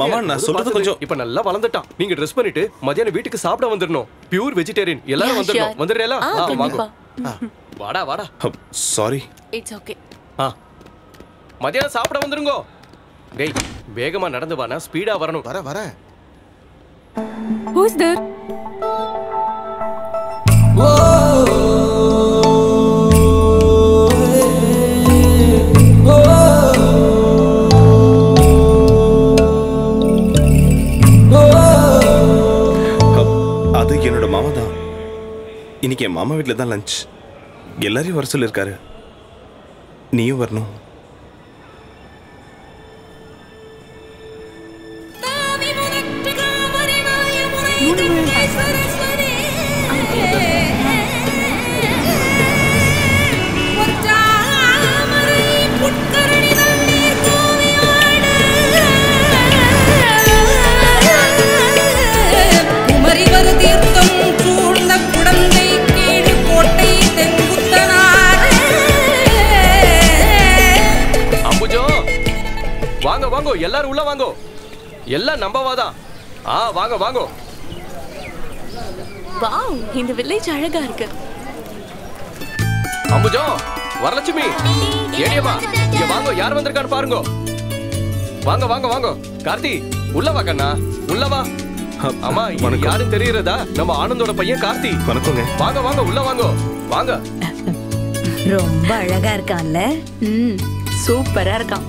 மாமா, நான் சொல்றது கொஞ்சம். இப்ப நல்லா வளர்ந்துட்டான். நீங்க ட்ரெஸ் பண்ணிட்டு மத்தியானம் வீட்டுக்கு சாப்பிட வந்துடணும். Pure vegetarian. எல்லாரும் வந்துடணும். வந்துடுறீங்களா? வாங்க. வாடா. சாரி. It's okay. மத்தியானம் சாப்பிட வந்துருங்க. டேய், வேகமா நடந்து வா, நான் ஸ்பீடா வரணும். வர. Who is there? அது என்னோட மாமா தான். இன்னைக்கு என் மாமா வீட்டில் தான் லஞ்ச். எல்லாரையும் வர சொல்லியிருக்காரு. நீயும் வரணும். வாங்க, எல்லாரும் உள்ள வாங்க. எல்லாம் நம்பவாதான். வாங்க. வாவ், இந்த வில்லேஜ் அழகா இருக்கு. அம்புஜோ, வரலட்சுமி, ஏடியம்மா, இங்க வாங்க, யார் வந்திருக்கான்னு பாருங்க. வாங்க. கார்த்தி, உள்ள வா கண்ணா, உள்ள வா. அம்மா, யாரும் தெரியுறதா? நம்ம ஆனந்தோட பையன் கார்த்தி. வணக்கங்க. வாங்க, உள்ள வாங்க. ரொம்ப அழகா இருக்கான்ல? சூப்பரா இருக்கான்.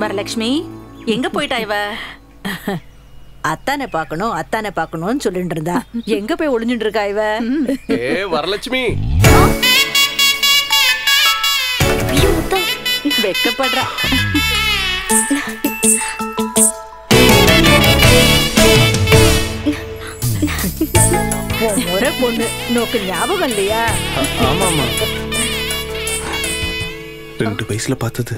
வரலட்சுமி, எங்க போயிட்டா இவ? அத்தானை பார்க்கணும்னு சொல்லிட்டு இருந்தா. எங்க போய் ஒளிஞ்சுட்டு இருக்கா இவ? வரலட்சுமி, முத்தம். வெக்கப்படுறா. முறை பொண்ணு நோக்கு ஞாபகம் இல்லையா? ஆமா ஆமா 2 வயசுல பார்த்தது.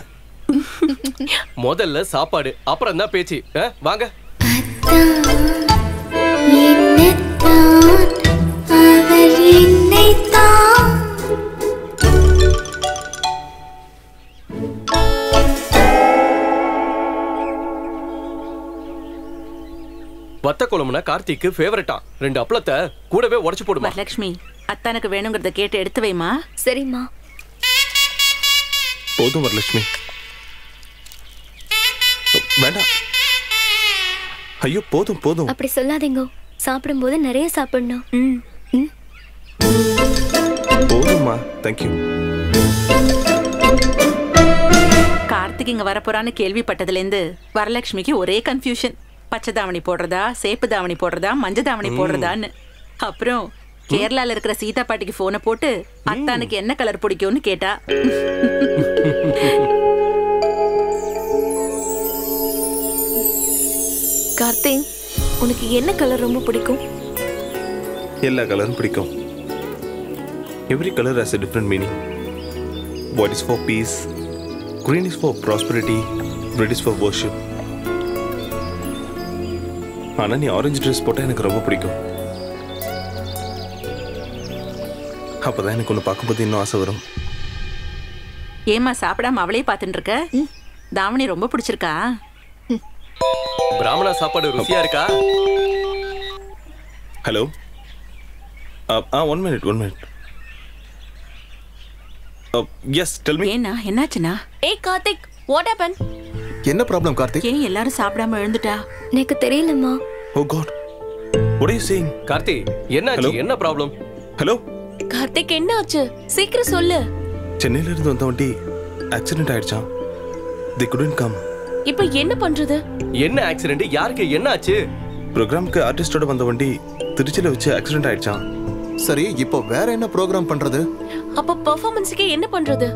முதல்ல சாப்பாடு, அப்புறம் தான் பேச்சு. வாங்க. வத்த குழம்புனா கார்த்திக்கு ஃபேவரட்டா. 2 அப்பளத்தை கூடவே உடைச்சு போடுமா. வரலட்சுமி, அத்தானுக்கு வேணுங்கிறத கேட்டு எடுத்து வைமா. சரிம்மா. போதும் வரலட்சுமி. வேண்டாம். ஐயோ போதும் போதும். அப்படி சொல்லாதீங்க. சாப்பிடும்போது நிறைய சாப்பிடணும். போதும்மா. தேங்க்யூ. கார்த்திக் இங்க வரப்போறான்னு கேள்விப்பட்டதுலேருந்து வரலட்சுமிக்கு ஒரே கன்ஃபியூஷன். பச்சை தாவணி போடுறதா, சேப்பு தாவணி போடுறதா, மஞ்சள் தாவணி போடுறதான்னு. அப்புறம் கேரளால இருக்கிற சீதா பாட்டிக்கு போனை போட்டு அத்தானுக்கு என்ன கலர் பிடிக்கும்னு கேட்டா. கார்த்திக், உனக்கு என்ன கலர் ரொம்ப பிடிக்கும்? எல்லா கலரும் பிடிக்கும். Every color has a different meaning. White is for peace, green is for prosperity, red is for worship. ஆனா நீ ஆரஞ்சு ட்ரெஸ் போட்டா எனக்கு ரொம்ப பிடிக்கும். அப்பதான் எனக்கு ஒன்று பார்க்கும்போது இன்னும் ஆசை வரும். ஏமா சாப்பிடாம அவளே பார்த்துட்டு இருக்க? தாவணி ரொம்ப பிடிச்சிருக்கா? பிராமணா சாப்பாடு ருசியா இருக்கா? Hello. 1 minute. Yes, tell me. ஏன்னா என்னாச்சுனா? ஏய் கார்த்திக், what happened? என்ன ப்ராப்ளம் கார்த்திக்? ஏன் எல்லாரும் சாப்பிடாம எழுந்துட்டா? எனக்கு தெரியலம்மா. Oh God. What are you saying? Karthik, என்னாச்சு? என்ன ப்ராப்ளம்? ஹலோ. கார்த்திக் என்ன ஆச்சு? சீக்கிரம் சொல்லு. சென்னையில இருந்து வந்த வண்டி ஆக்சிடென்ட் ஆயிடுச்சாம். They couldn't come. இப்போ என்ன பண்றது? என்ன ஆக்சிடென்ட்? யாருக்கு என்ன ஆச்சு? ப்ரோகிராம்க்கு ஆர்டிஸ்டோட வந்த வண்டி திருச்சியில வச்சு ஆக்சிடென்ட் ஆயிடுச்சாம். சரி, இப்போ வேற என்ன ப்ரோகிராம் பண்றது? அப்ப பெர்ஃபார்மன்ஸ்க்கு என்ன பண்றது?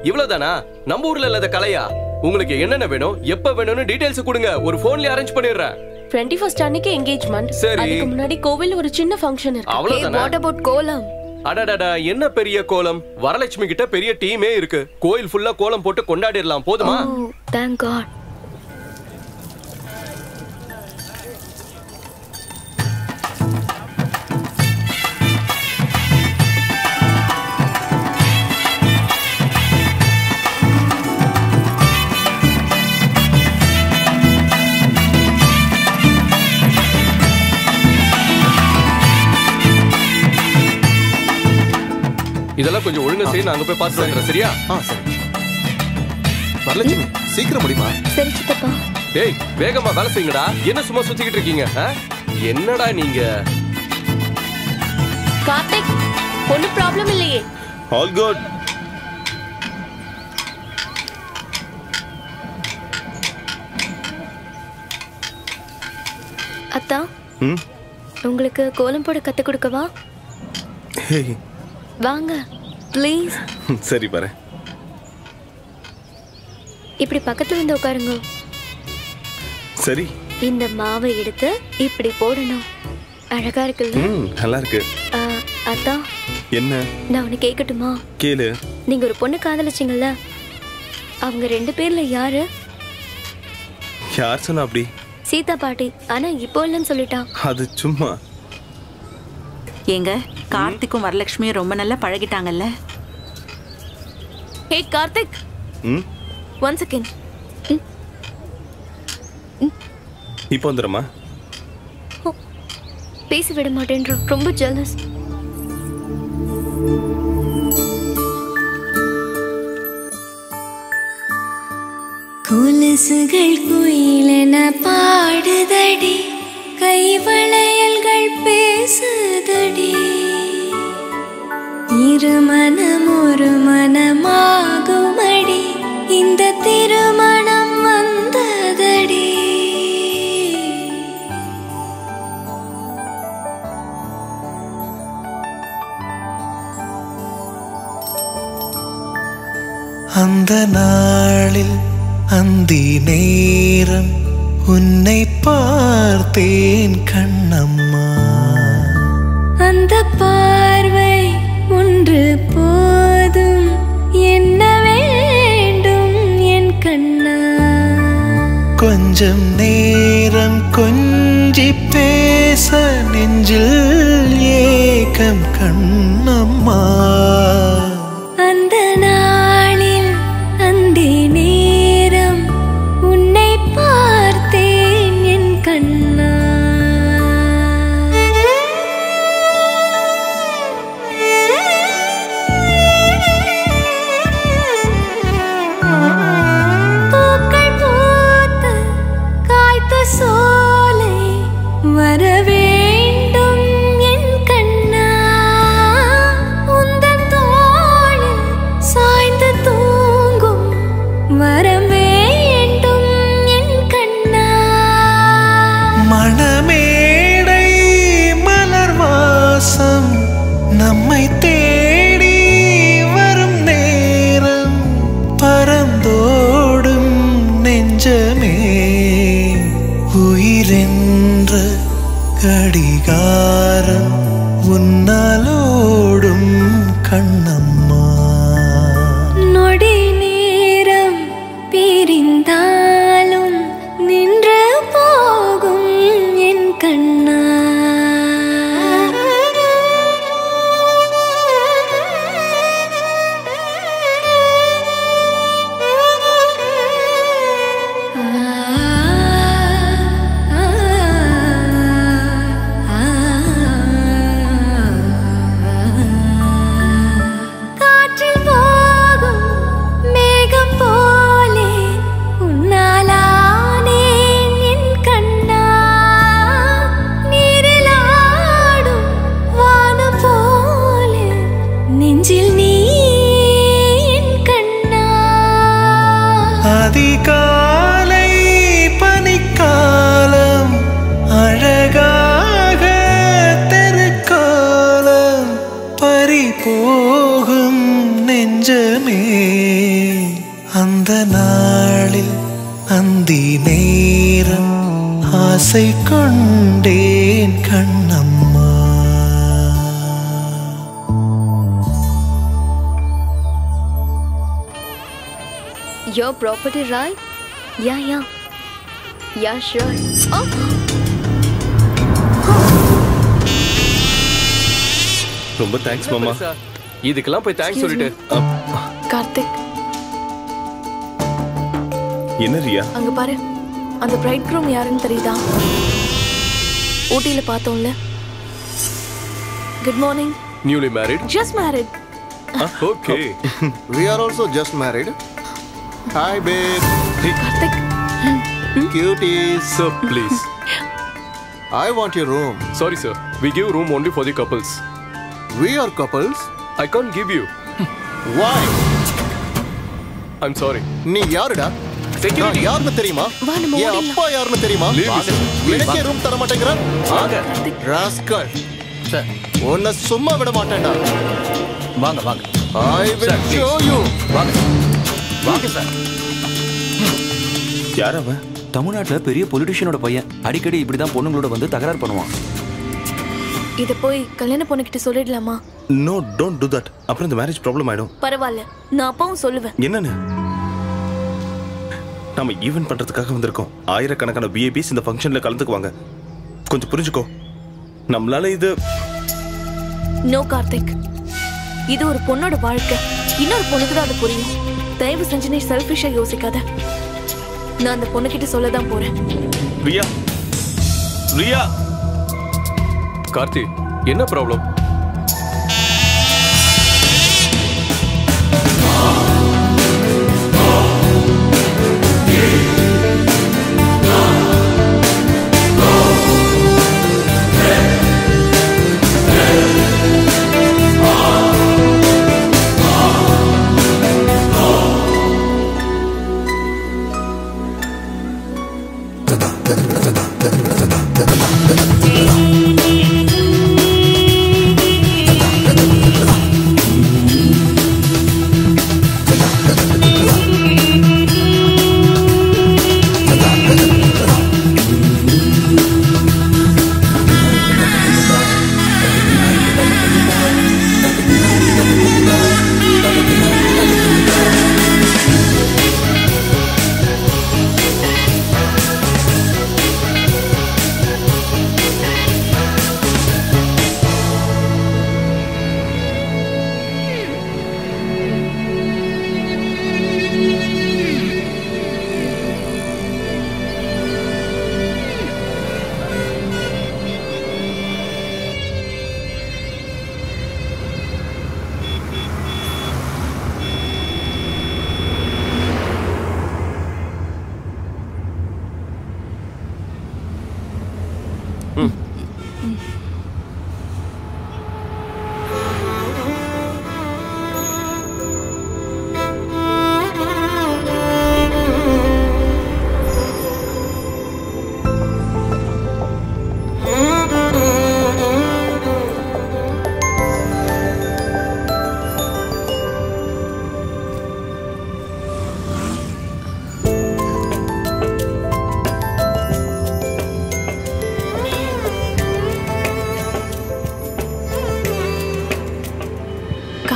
இவ்வளவுதானா? நம்ம ஊர்ல இல்லாத கலையா? உங்களுக்கு என்னென்ன வேணும், எப்ப வேணும்னு டீடைல்ஸ் கொடுங்க. ஒரு போன்ல அரேஞ்ச் பண்ணிடுறேன். 21st அன்னைக்கு என்கேஜ்மென்ட். சரி. அதுக்கு முன்னாடி கோவில்ல ஒரு சின்ன ஃபங்க்ஷன் இருக்கு. அவ்வளவுதானா? What about கோலம்? அடடடா, என்ன பெரிய கோலம். வரலட்சுமி கிட்ட பெரிய டீமே இருக்கு. கோயில் ஃபுல்லா கோலம் போட்டு கொண்டாடிடலாம். போதுமா? Oh, thank God. இதெல்லாம் கொஞ்சம் ஒழுங்கா செய்ய, நான் அங்க போய் பார்த்து வந்துறேன். சரியா? சரி. வரலட்சுமி, சீக்கிரம் முடியுமா? சரி சித்தப்பா. ஏய், வேகமா வேலை செய்யுங்கடா. என்ன சும்மா சுத்திக்கிட்டு இருக்கீங்க? என்னடா நீங்க? கார்த்திக், ஒண்ணு ப்ராப்ளம் இல்லையே? All good. அத்தா, உங்களுக்கு கோலம் போட கத்து கொடுக்கவா? Hey. வாங்க ப்ளீஸ். சரி பாரு. இப்படி பக்கத்துல வந்து உட்காருங்க. சரி. இந்த மாவை எடுத்து இப்படி போடணும். அழகா இருக்குல்ல? நல்லா இருக்கு. அத்தா, என்ன? நான் உன்னை கேட்கட்டுமா? கேளு. நீங்க ஒரு பொண்ணு காதலிச்சீங்கல்ல, அவங்க 2 பேர்ல யாரு? யார் சொன்னா அப்படி? சீதா பாட்டி. ஆனா இப்போ இல்லைன்னு சொல்லிட்டான். அது சும்மா. ஏங்க, கார்த்திக்கும் வரலட்சுமியும் ரொம்ப நல்லா பழகிட்டாங்கல்ல? ஹே கார்த்திக், ஒன் செகண்ட். இப்போ வந்துடுமா? பேசி விட மாட்டேன்ற, ரொம்ப ஜெலஸ். கொலுசுகள் குயிலென பாடுதடி, கைவளையல்கள் பேசுதடி, இருமனம் ஒரு மனமாகுமடி, இந்த திருமணம் வந்ததடி. அந்த நாளில் அந்தி நேரம் உன்னை பார்த்தேன் கண்ணம்மா. அந்த பார்வை ஒன்று போதும், என்ன வேண்டும் என் கண்ணா? கொஞ்சம் நேரம் கொஞ்சி பேச நெஞ்சில் ஏக்கம் கண்ணம்மா. அந்த நாளில் அந்தி நேரம் உன்னை பார்த்தேன் என் கண்ணா. பூக்கள் பூத்து காய்த்த சோலை வர வேண்டும் என் கண்ணா. உந்தன் தோளில் சாய்ந்து தூங்கும் வரம் வேண்டும் என் கண்ணா. மணமேடை மலர் வாசம் நம்மை தேடி வரும் நேரம், பறந்தோடும் நெஞ்சமே உயிரென்ற கடிகாரம் உன்னாலோடும் கண்ணம்மா. நொடி நேரம் பிரிந்தாலும் நின்று போகும் என் கண்ணா. காற்றில் போகும் மேகம் போலே உன்னாலானேன் என் கண்ணா. நீரில் ஆடும் வானம் போலே நெஞ்சில் நீ என் கண்ணா. அதிகாலை பனிக்காலம் அழகாக தெருக்கோலம் பறிபோகும் நெஞ்சமே. அந்த நாளில் அந்தி நேரம் ஆசை கொண்டேன் Kannamma. Your property, right? Yeah. Yeah, sure. Oh. ரொம்ப தேங்க்ஸ் மாமா. இதுக்கெல்லாம் போய் தேங்க்ஸ் சொல்லிட்டு கார்த்திக், என்ன ரியா? அங்க பாரு, அந்த பிரைட் க்ரூம் யாருன்னு தெரியுதா? ஊட்டியில பார்த்தோம்ல. Good morning. Newly married. Just married. Okay. We are also just married. Hi babe. Karthik. Cuties. Sir, please. I want your room. Sorry sir, we give room only for the couples. We are couples. I can't give you. Why? I'm sorry. நீ யாருடா? நான் யாருன்னு தெரியுமா? என் அப்பா யாருன்னு தெரியுமா? எனக்கே ரூம் தர மாட்டேங்கிற? ராஸ்கல். உன்னை சும்மா விட மாட்டேன்டா. வாங்க வாங்க. I will show you. வாங்க வாங்க சார். யார் அவன்? தமிழ்நாட்டுல பெரிய பொலிட்டிஷியனோட பையன். அடிக்கடி இப்படிதான் பொண்ணுங்களோட வந்து தகராறு பண்ணுவான். இத போய் கல்யாண பொண்ணுகிட்ட சொல்லிடலாமா? No, don't do that. அப்புறம் இந்த மேரேஜ் ப்ராப்ளம் ஆயிடும். பரவாயில்ல, நான் அப்பாவும் சொல்லுவேன். என்னன்னு? நாம ஈவென்ட் பண்றதுக்காக வந்திருக்கோம். ஆயிரக்கணக்கான விஐபிஸ் இந்த ஃபங்க்ஷன்ல கலந்துக்குவாங்க. கொஞ்சம் புரிஞ்சுக்கோ. நம்மளால இது நோ கார்த்திக், இது ஒரு பொண்ணோட வாழ்க்கை. இன்னொரு பொண்ணுக்கு தான் அது புரியும். தயவு செஞ்சு நீ செல்ஃபிஷா யோசிக்காத. நான் அந்த பொண்ணுகிட்ட சொல்லதான் போறேன். ரியா, ரியா. கார்த்தி, என்ன ப்ராப்ளம்?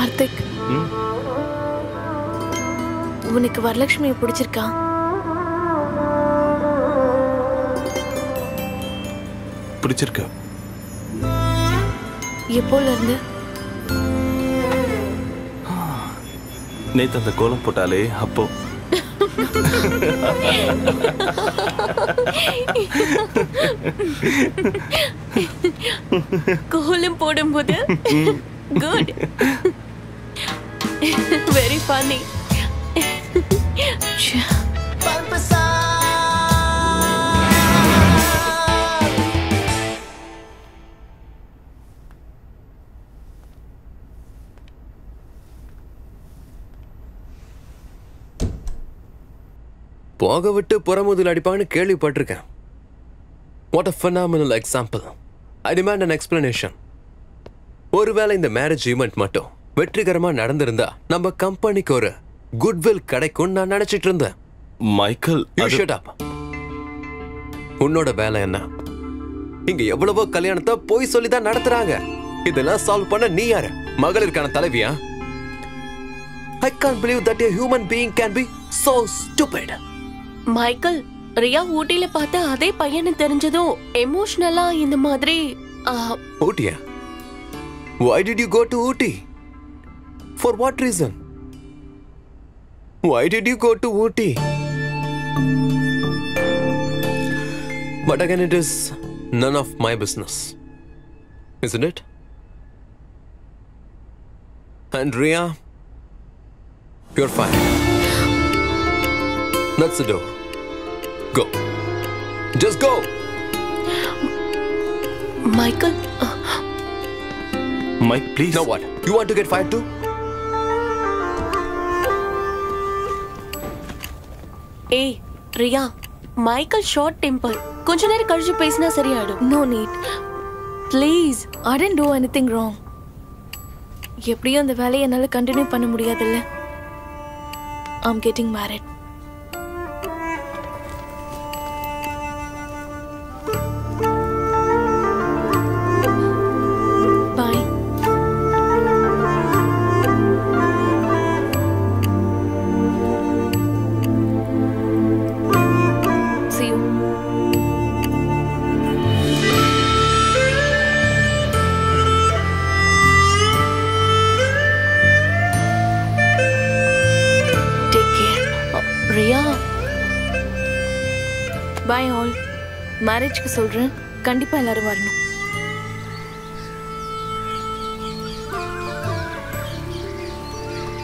கார்த்திக், உனக்கு வரலட்சுமியை பிடிச்சிருக்கா? பிடிச்சிருக்கு. எப்போல இருந்து? நேத்து அந்த கோலம் போட்டாலே அப்போ. கோலம் போடும்போது குட், வெரி ஃபன்னி. போக விட்டு புறமுதுல அடிப்பான்னு கேள்விப்பட்டிருக்கேன். What a phenomenal example. I demand an explanation. ஒருவேளை இந்த மேரேஜ் ஈவெண்ட் மட்டும் வெற்றிகரமா நடந்திருந்தா நம்ம கம்பெனிக்கு ஒரு குட்வில் கிடைக்கும் நான் நினைச்சிட்டு இருந்தேன். Michael, shut up. உன்னோட வேலை என்ன? இங்க எவ்வளவோ கல்யாணத்தை போய் சொல்லிதான் நடத்துறாங்க. இதெல்லாம் சால்வ் பண்ண நீ யாரு? மகளிருக்கான தலைவியா? I can't believe that a human being can be so stupid. Michael, Riya ஊட்டில பார்த்த அதே பையனை தெரிஞ்சதும் எமோஷனலா இந்த மாதிரி. ஊட்டியா? Why did you go to Ooty? For what reason? Why did you go to Ooty? But again, it is none of my business, isn't it? And Ria, you're fine. That's the door. Go. Just go. Michael. Mike, please. Now what? You want to get fired too? Hey, Ria. Michael short temper. கொஞ்ச நேரம் கழிச்சு பேசினா சரியாயிடும். No need. Please. I didn't do anything wrong. எப்படியும் அந்த வேலையை என்னால கண்டினியூ பண்ண முடியாதுல்ல. I'm getting married. Bye all. மேரேஜ்க்கு சொல்றேன், கண்டிப்பா எல்லாரும் வரணும்.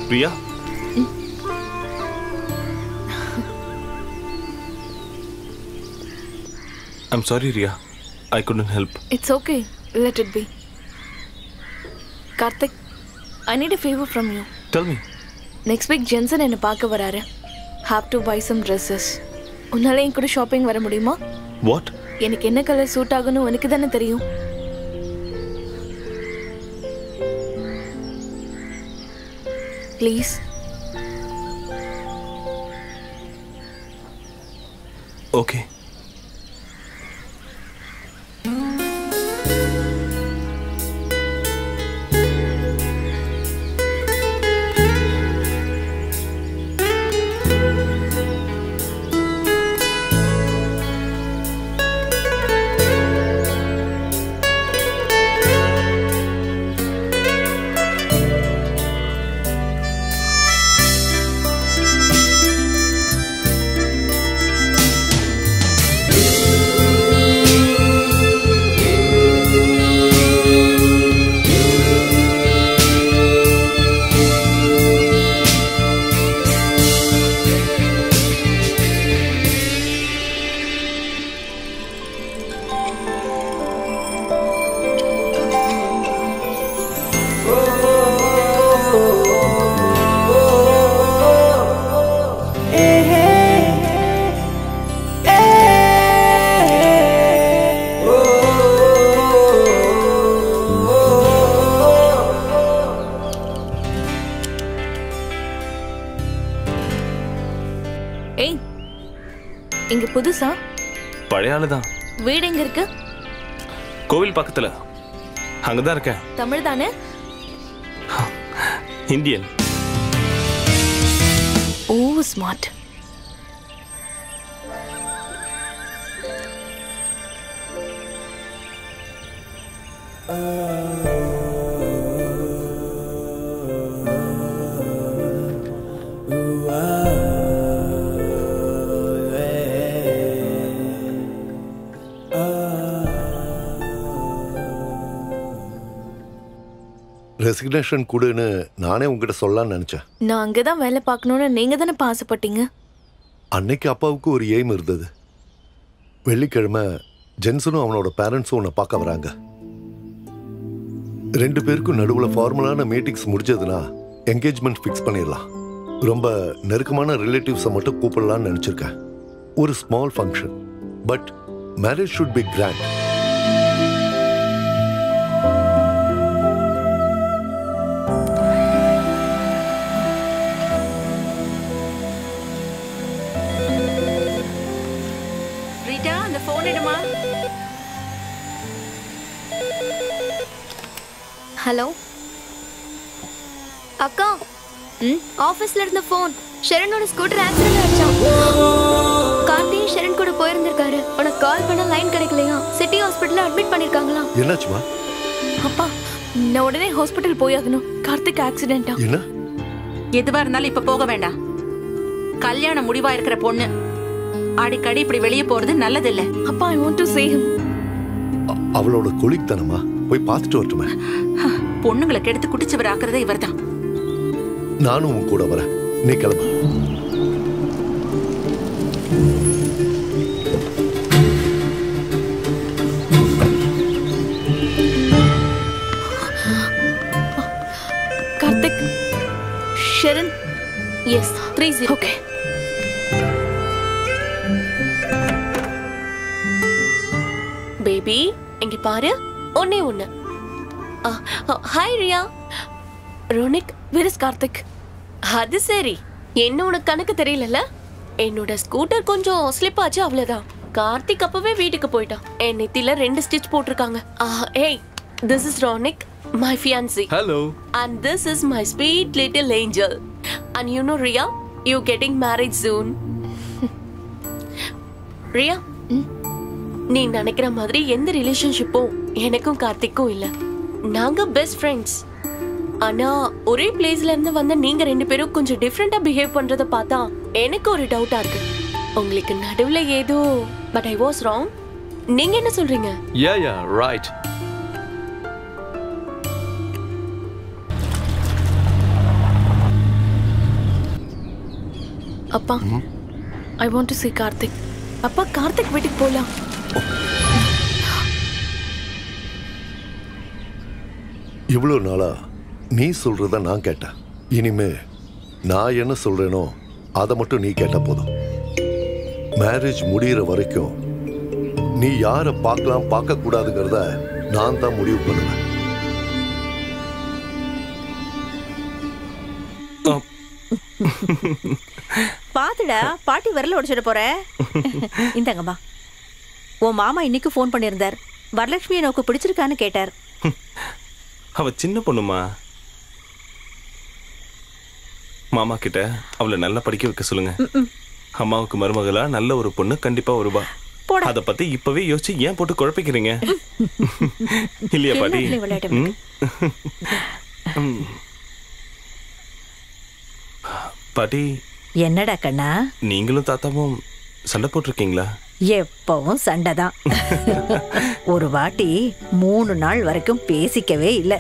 Priya, I'm sorry Ria. I couldn't help. It's okay. Let it be. Karthik, I need a favor from you. Tell me. Next week Jensen என்ன பார்க்க வராரு. Have to buy some dresses. உன்னால என் கூட ஷாப்பிங் வர முடியுமா? What? எனக்கு என்ன கலர் சூட் ஆகும்னு உனக்கு தானே தெரியும். Please. Okay. ஏய், இங்க புதுசா? பழைய ஆளுதான். வீடு எங்க இருக்கு? கோவில் பக்கத்துல. அங்கதான் இருக்கேன். தமிழ் தானே? இந்தியன். ஓ ஸ்மார்ட். ரெசிக்னேஷன் கொடுன்னு நானே உங்ககிட்ட சொல்லலாம்னு நினைச்சேன். நான் அங்கதான் வேலை பார்க்கணும்னு நீங்க தானே ஆசைப்பட்டீங்க. அன்னைக்கு அப்பாவுக்கு ஒரு எய்ம் இருந்தது. வெள்ளிக்கிழமை ஜென்சனும் அவனோட பேரண்ட்ஸும் உன்னை பார்க்க வராங்க. 2 பேருக்கும் நடுவில் ஃபார்மலான மீட்டிங்ஸ் முடிஞ்சதுன்னா என்கேஜ்மெண்ட் ஃபிக்ஸ் பண்ணிடலாம். ரொம்ப நெருக்கமான ரிலேட்டிவ்ஸை மட்டும் கூப்பிடலான்னு நினச்சிருக்கேன். ஒரு small function, but marriage should be grand. Hello அக்கா, ஆபீஸ்ல இருந்த போன். ஷரனோட ஸ்கூட்டர் ஆக்சிடென்ட் ஆயிடுச்சாம். கார்த்தி ஷரன் கூட போயிருந்திருக்காரு. உனக்கு கால் பண்ண லைன் கிடைக்கலையா? சிட்டி ஹாஸ்பிடல்ல அட்மிட் பண்ணிருக்காங்களாம். என்னாச்சுமா? அப்பா, நான் உடனே ஹாஸ்பிடல் போயாகணும். கார்த்திக் ஆக்சிடென்ட்டா? என்ன? எதுவா இருந்தாலும் இப்ப போக வேண்டாம். கல்யாணம் முடிவா இருக்கிற பொண்ணு அடிக்கடி இப்படி வெளியே போறது நல்லதில்ல. அப்பா, I want to see him. அவளோட கொலிக் தானமா, போய் பார்த்துட்டு வரட்டுமே. பொண்ணுங்களை கெடுத்து குடிச்சவர் ஆக்குறதே இவர்தான். நானும் உன் கூட வரேன், நீ கிளம்பு. Karthik, Sharan, S 30. Okay. Baby, இங்க பாரு, ஒண்ணே ஒண்ணு. Hi Riya. Ronik, where is Karthik? அது சரி, என்ன உனக்கு கணக்கு தெரியலல்ல? என்னோட ஸ்கூட்டர் கொஞ்சம் ஸ்லிப் ஆச்சு, அவ்வளவுதான். கார்த்திக் அப்பவே வீட்டுக்கு போயிட்டான். என் நெத்தில 2 ஸ்டிச் போட்டிருக்காங்க. ஏய், this is Ronik, my fiancé. Hello. And this is my sweet little angel. And you know Ria, you getting married soon. Riya, நீ நினைக்கிற மாதிரி எந்த ரிலேஷன்ஷிப்பும் எனக்கும் கார்த்திக்கும் இல்ல. நாங்க பெஸ்ட் ஃப்ரெண்ட்ஸ். ஆனா ஒரே பிளேஸ்ல இருந்து வந்த நீங்க 2 பேரும் கொஞ்சம் டிஃபரெண்டா பிஹேவ் பண்றத பார்த்தா எனக்கு ஒரு டவுட்டா இருக்கு. உங்களுக்கு நடுவுல ஏதோ, பட் ஐ வாஸ் ராங். நீங்க என்ன சொல்றீங்க? Yeah, right. அப்பா, I want to see Karthik. அப்பா, கார்த்திக் வீட்டுக்கு போலாம். இவ்வளவு நாளா நீ சொல்றத நான் கேட்டேன். இனிமே நான் என்ன சொல்றேனோ அதை மட்டும் நீ கேட்டா போதும். மேரேஜ் முடிகிற வரைக்கும் நீ யாரை பார்க்கலாம் பார்க்க கூடாதுங்கிறத நான் தான் முடிவு பண்ணுவேன். பாத்துடா, பாட்டி வரல உடைச்சிட போற. இந்தாங்கம்மா. உன் மாமா இன்னைக்கு ஃபோன் பண்ணியிருந்தார். வரலட்சுமி எனக்கு பிடிச்சிருக்கான்னு கேட்டார். அவ சின்ன பொண்ணுமா. மாமா கிட்ட அவளை நல்லா படிக்க வைக்க சொல்லுங்க. அம்மாவுக்கு மருமகளா நல்ல ஒரு பொண்ணு கண்டிப்பா வருவா. அத பத்தி இப்பவே யோசிச்சு ஏன் போட்டு குழப்பிக்கிறீங்க? இல்லையா பாட்டி? பாட்டி, என்னடா கண்ணா, நீங்களும் தாத்தாவும் சண்டை போட்டிருக்கீங்களா? எப்பவும் சண்டைதான். ஒரு வாட்டி 3 நாள் வரைக்கும் பேசிக்கவே இல்லை.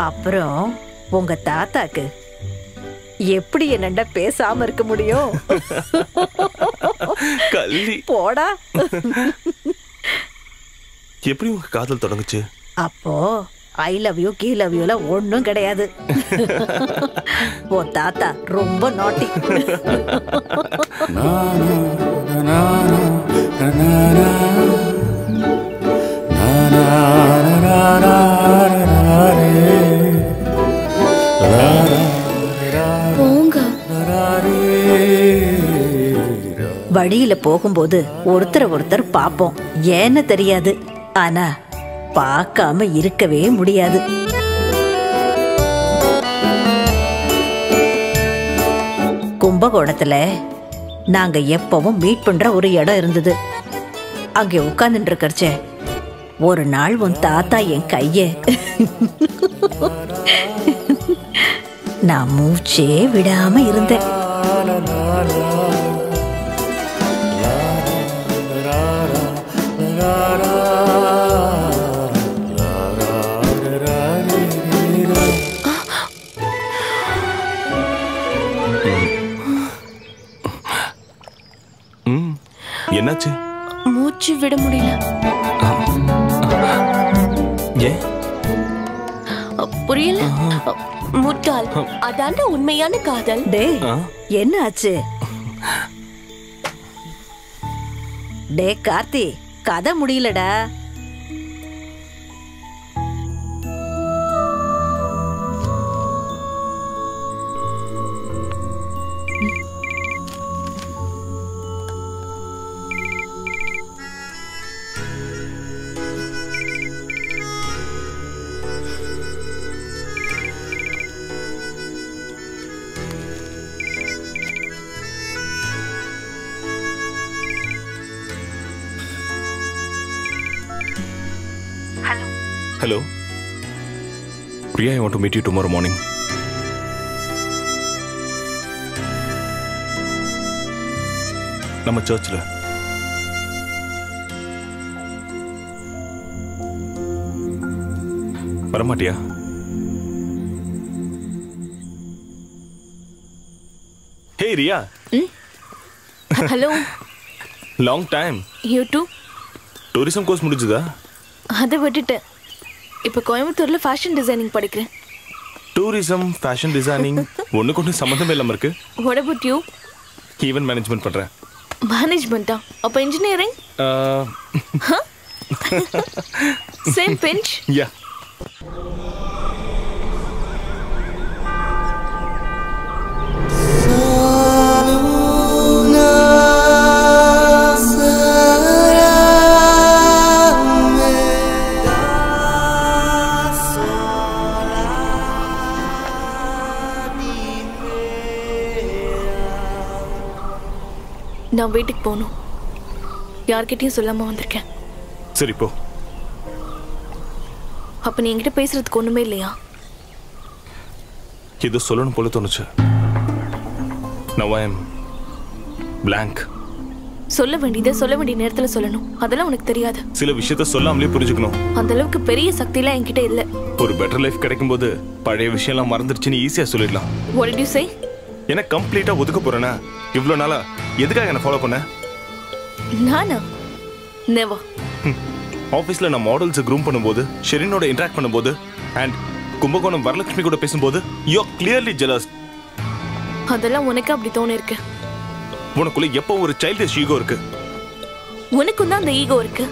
அப்புறம் உங்க தாத்தாக்கு எப்படி என்னண்டா பேசாம இருக்க முடியும்? போடா. எப்படி உங்க காதல் தொடங்குச்சு? அப்போ ஐ லவ் யூ கீ லவ் யூல ஒன்னும் கிடையாது. ஓ தாத்தா ரொம்ப நாட்டி. வழியில போகும்போது ஒருத்தர் பாப்போம், ஏன்னு தெரியாது. ஆனா பார்க்காம இருக்கவே முடியாது. கும்பகோணத்துல நாங்க எப்பவும் மீட் பண்ற ஒரு இடம் இருந்தது. அங்கே உட்கார்ந்துட்டு இருக்கறச்சே ஒரு நாள் உன் தாத்தா என் கைய நான் மூச்சே விடாம இருந்தேன். என்னாச்சு? மூச்சு விட முடியல. ஏன்? புரியல. முட்டாள், அதாண்ட உண்மையான காதல். டேய், என்ன ஆச்சு? டே கார்த்தி, கதை முடியலடா. Hello. Priya, I want to meet you tomorrow morning. நம்ம சர்ச்சில். வரமாட்டியா? Hey Riya. Hello. Long time. You too. Tourism course முடிஞ்சதா? அதை விட்டுட்டேன். இப்போ கோயம்புத்தூர்ல ஃபேஷன் டிசைனிங் படிக்கிறேன். டூரிசம், ஃபேஷன் டிசைனிங் ஒண்ணுக்கு ஒண்ணு சம்பந்தமே இல்லாம இருக்கு. What about you? Event management பண்றேன். மேனேஜ்மெண்டா? அப்ப இன்ஜினியரிங்? Same bench? யா. நான் வீட்டுக்கு போகணும். யார்கிட்டயும் சொல்லாம வந்திருக்கேன். சரி போ. அப்ப நீ என்கிட்ட பேசுறதுக்கு ஒண்ணுமே இல்லையா? இது சொல்லணும் போல தோணுச்சு. Now I am blank. சொல்ல வேண்டியதை சொல்ல வேண்டிய நேரத்துல சொல்லணும். அதெல்லாம் உனக்கு தெரியாது. சில விஷயத்த சொல்லாமலே புரிஞ்சுக்கணும். அந்த அளவுக்கு பெரிய சக்திலாம் என்கிட்ட இல்ல. ஒரு பெட்டர் லைஃப் கிடைக்கும் போது பழைய விஷயம் எல்லாம் மறந்துடுச்சுன்னு ஈஸியா சொல்லிடலாம். What did you say? என்ன கம்ப்ளீட்டா ஒதுக்க போறேனா? இவ்வளவு நாளா எதுக்காக என்ன ஃபாலோ பண்ண? நானா? நெவர். ஆபீஸ்ல நான் மாடல்ஸ் க்ரூம் பண்ணும்போது, ஷெரினோட இன்டராக்ட் பண்ணும்போது, அண்ட் கும்பகோணம் வரலட்சுமி கூட பேசும்போது you are clearly jealous. அதெல்லாம் உனக்கு அப்படி தோணி இருக்கு. உனக்குள்ள எப்போ ஒரு சைல்டிஷ் ஈகோ இருக்கு. உனக்கும் தான் அந்த ஈகோ இருக்கு.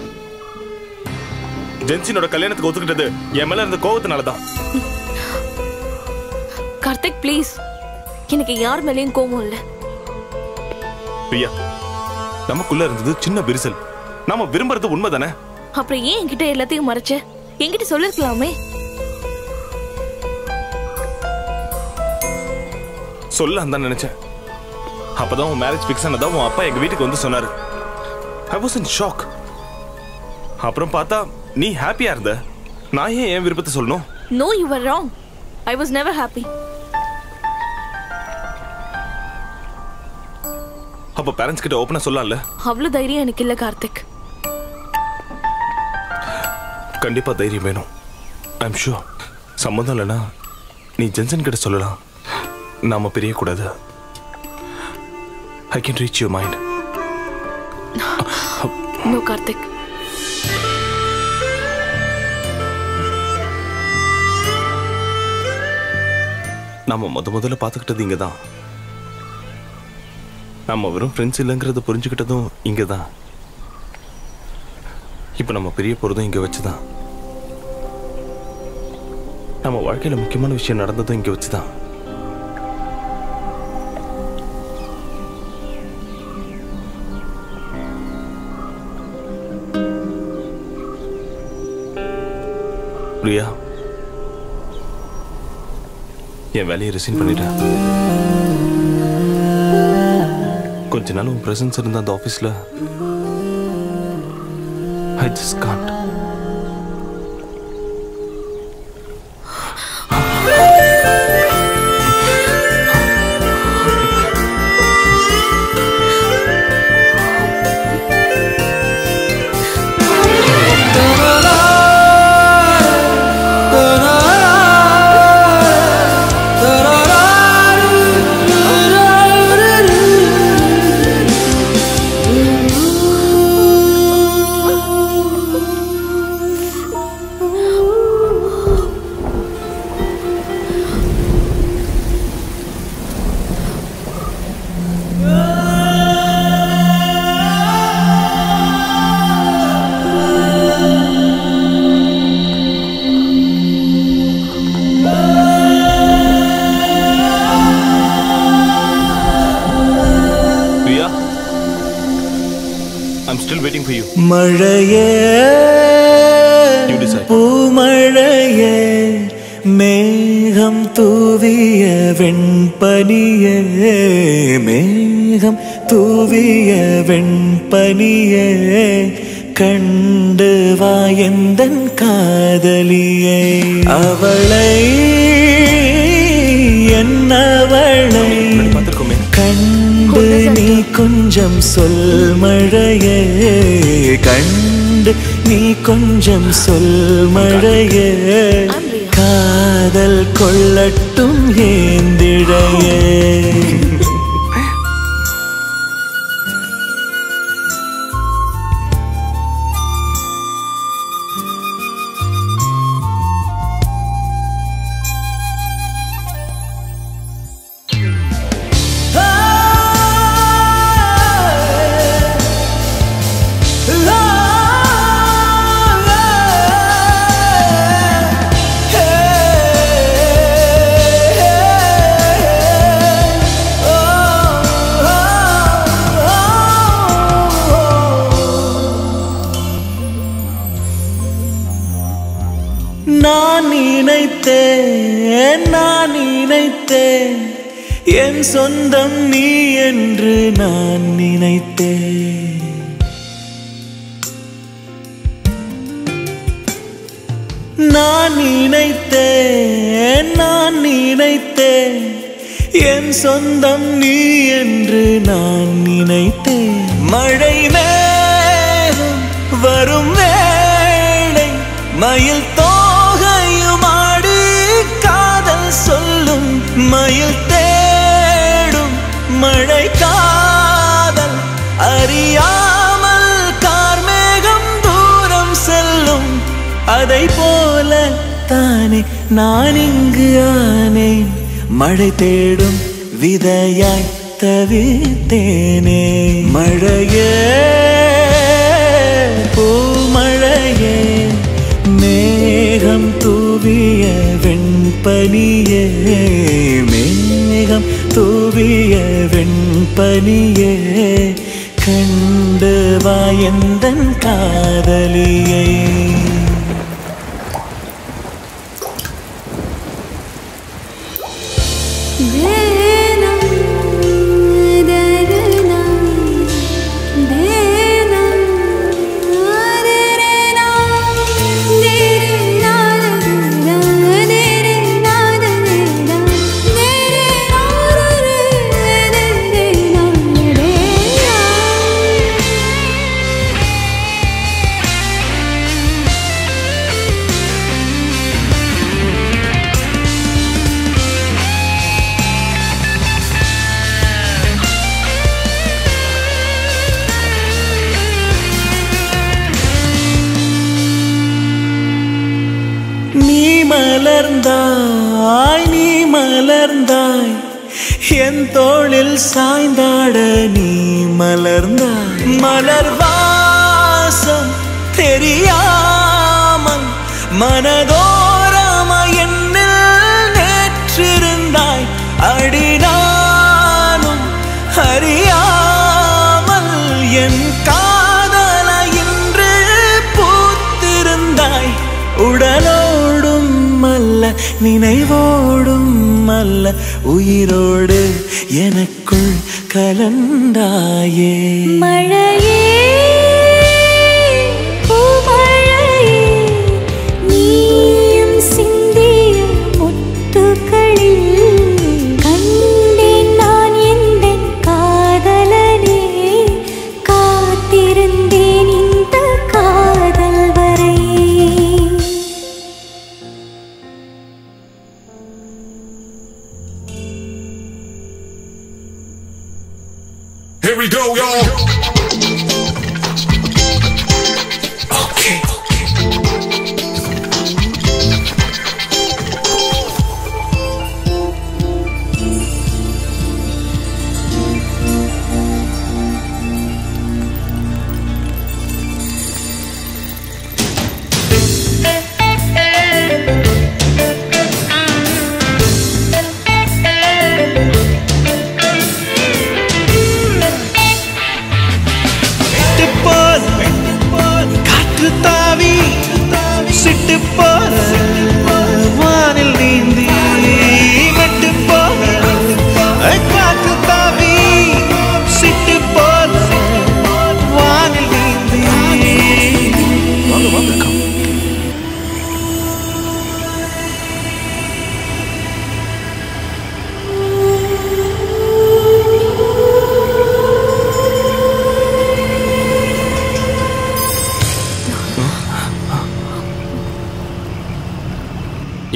ஜென்சினோட கல்யாணத்துக்கு ஒத்துக்கிட்டது என் மேல இருந்த கோவத்தினால தான். கார்த்திக் ப்ளீஸ், எனக்கு யார் மேலேயும் கோவம் இல்ல. பிரியா, நமக்குள்ள இருந்தது சின்ன விரிசல். நாம விரும்புறது உண்மைதானே? அப்புறம் ஏன் என்கிட்ட எல்லாத்தையும் மறைச்ச? என்கிட்ட சொல்லிருக்கலாமே. சொல்ல தான் நினைச்சேன். அப்பதான் உன் மேரேஜ் ஃபிக்ஸ் ஆனதா உன் அப்பா எங்க வீட்டுக்கு வந்து சொன்னாரு. I was in shock. அப்புறம் பார்த்தா நீ ஹாப்பியா இருந்த. நான் ஏன் என் விருப்பத்தை சொல்லணும்? No, you were wrong. I was never happy. அப்ப பேரண்ட்ஸ் கிட்ட ஓபனா சொல்லலாம்ல? அவ்வளவு தைரியம் எனக்கு இல்ல கார்த்திக். கண்டிப்பா தைரியம் வேணும். ஐ அம் ஷூர். சம்மந்தம் இல்லைன்னா நீ ஜென்சன் கிட்ட சொல்லலாம். நாம பிரியக்கூடாது. I can reach your mind. No, Karthik. நாம முதல்ல பார்த்துக்கிட்டது இங்கதான். நம்ம வெறும் ஃப்ரெண்ட்ஸ் இல்லைங்கிறத புரிஞ்சுக்கிட்டதும் இங்கதான். இப்ப நம்ம பிரிய போறதும் இங்க வச்சுதான். நம்ம வாழ்க்கையில முக்கியமான விஷயம் நடந்ததும் இங்க வச்சுதான். பிரியா, என் வேலையை ரிசைன் பண்ணிட்டேன். கொஞ்ச நாள் உன் பிரசன்ஸ் இருந்த அந்த ஆஃபீஸில் I just can't. மழையே பூமழையே மேகம் தூவிய வெண்பனியே மேகம் தூவிய வெண்பனியே கண்டு வாயந்தன் காதலியை அவளை என்னவளை கண்டு நீ கொஞ்சம் சொல் மழையே கண்டு நீ கொஞ்சம் சொல் மழையே காதல் கொள்ளட்டும் ஏந்திழையே நான் நினைத்தேன் என் சொந்தம் நீ என்று நான் நினைத்தேன் நான் நினைத்தேன் என் சொந்தம் நீ என்று நான் நினைத்தேன் மழை மேகம் வரும் வேளை மயில் தோகையுமாடி காதல் சொல்லும் மயில் தேடும் மழை காதல் அறியாமல் கார்மேகம் தூரம் செல்லும் அதை போல தானே நான் இங்கு ஆனேன் மழை தேடும் விதையாய் தவித்தேனே மழையே பூமழையே மேகம் தூவிய வெண்பனியே மேகம் தூவிய வெண்பனியே கண்டு வாயந்தன் காதலியை நீ மலர்ந்தாய் என் தோளில் சாய்ந்தாட நீ மலர்ந்தாய் மலர் வாசம் தெரியாமல் மனதோரம என்னில் நேற்றிருந்தாய் அடினானும் அறியாமல் என் காதல இன்று பூத்திருந்தாய் உடலோடு நினைவோடும் அல்ல உயிரோடு எனக்குள் கலந்தாயே. மழையே பூமழையே நீயும் சிந்திய முத்துக்களில் கண்டேன் நான் எந்தன் காதலனே. காத்திருந்தேன் இந்த காதல் வரை. Here we go, y'all. Okay. காற்று தாவி சிட்டு போல வானில் நீந்தி மெட்டு போல காற்று தாவி சிட்டு போல வானில் நீந்தி.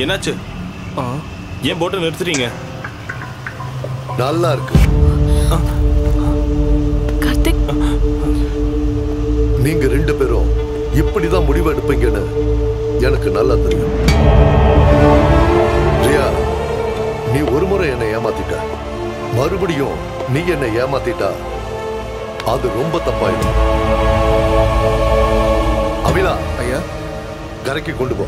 என்னாச்சு? ஏன் போட்டை நிறுத்துறீங்க? நல்லா இருக்கு. கார்த்திக், நீங்க ரெண்டு பேரும் இப்படிதான் முடிவு எடுப்பீங்கன்னு எனக்கு நல்லா தெரியும். ரியா, நீ ஒரு முறை என்னை ஏமாத்திட்ட, மறுபடியும் நீ என்னை ஏமாத்திட்டா அது ரொம்ப தப்பாயிடும். அபிலா, ஐயா, கரைக்கு கொண்டு போ.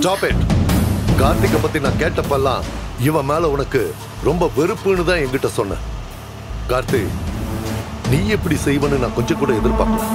Stop it. கார்த்திகை பத்தி நான் கேட்டப்பெல்லாம் இவன் மேல உனக்கு ரொம்ப வெறுப்புன்னு தான் என்கிட்ட சொன்ன. கார்த்தி, நீ எப்படி செய்வன்னு நான் கொஞ்சம் கூட எதிர்பார்க்கல.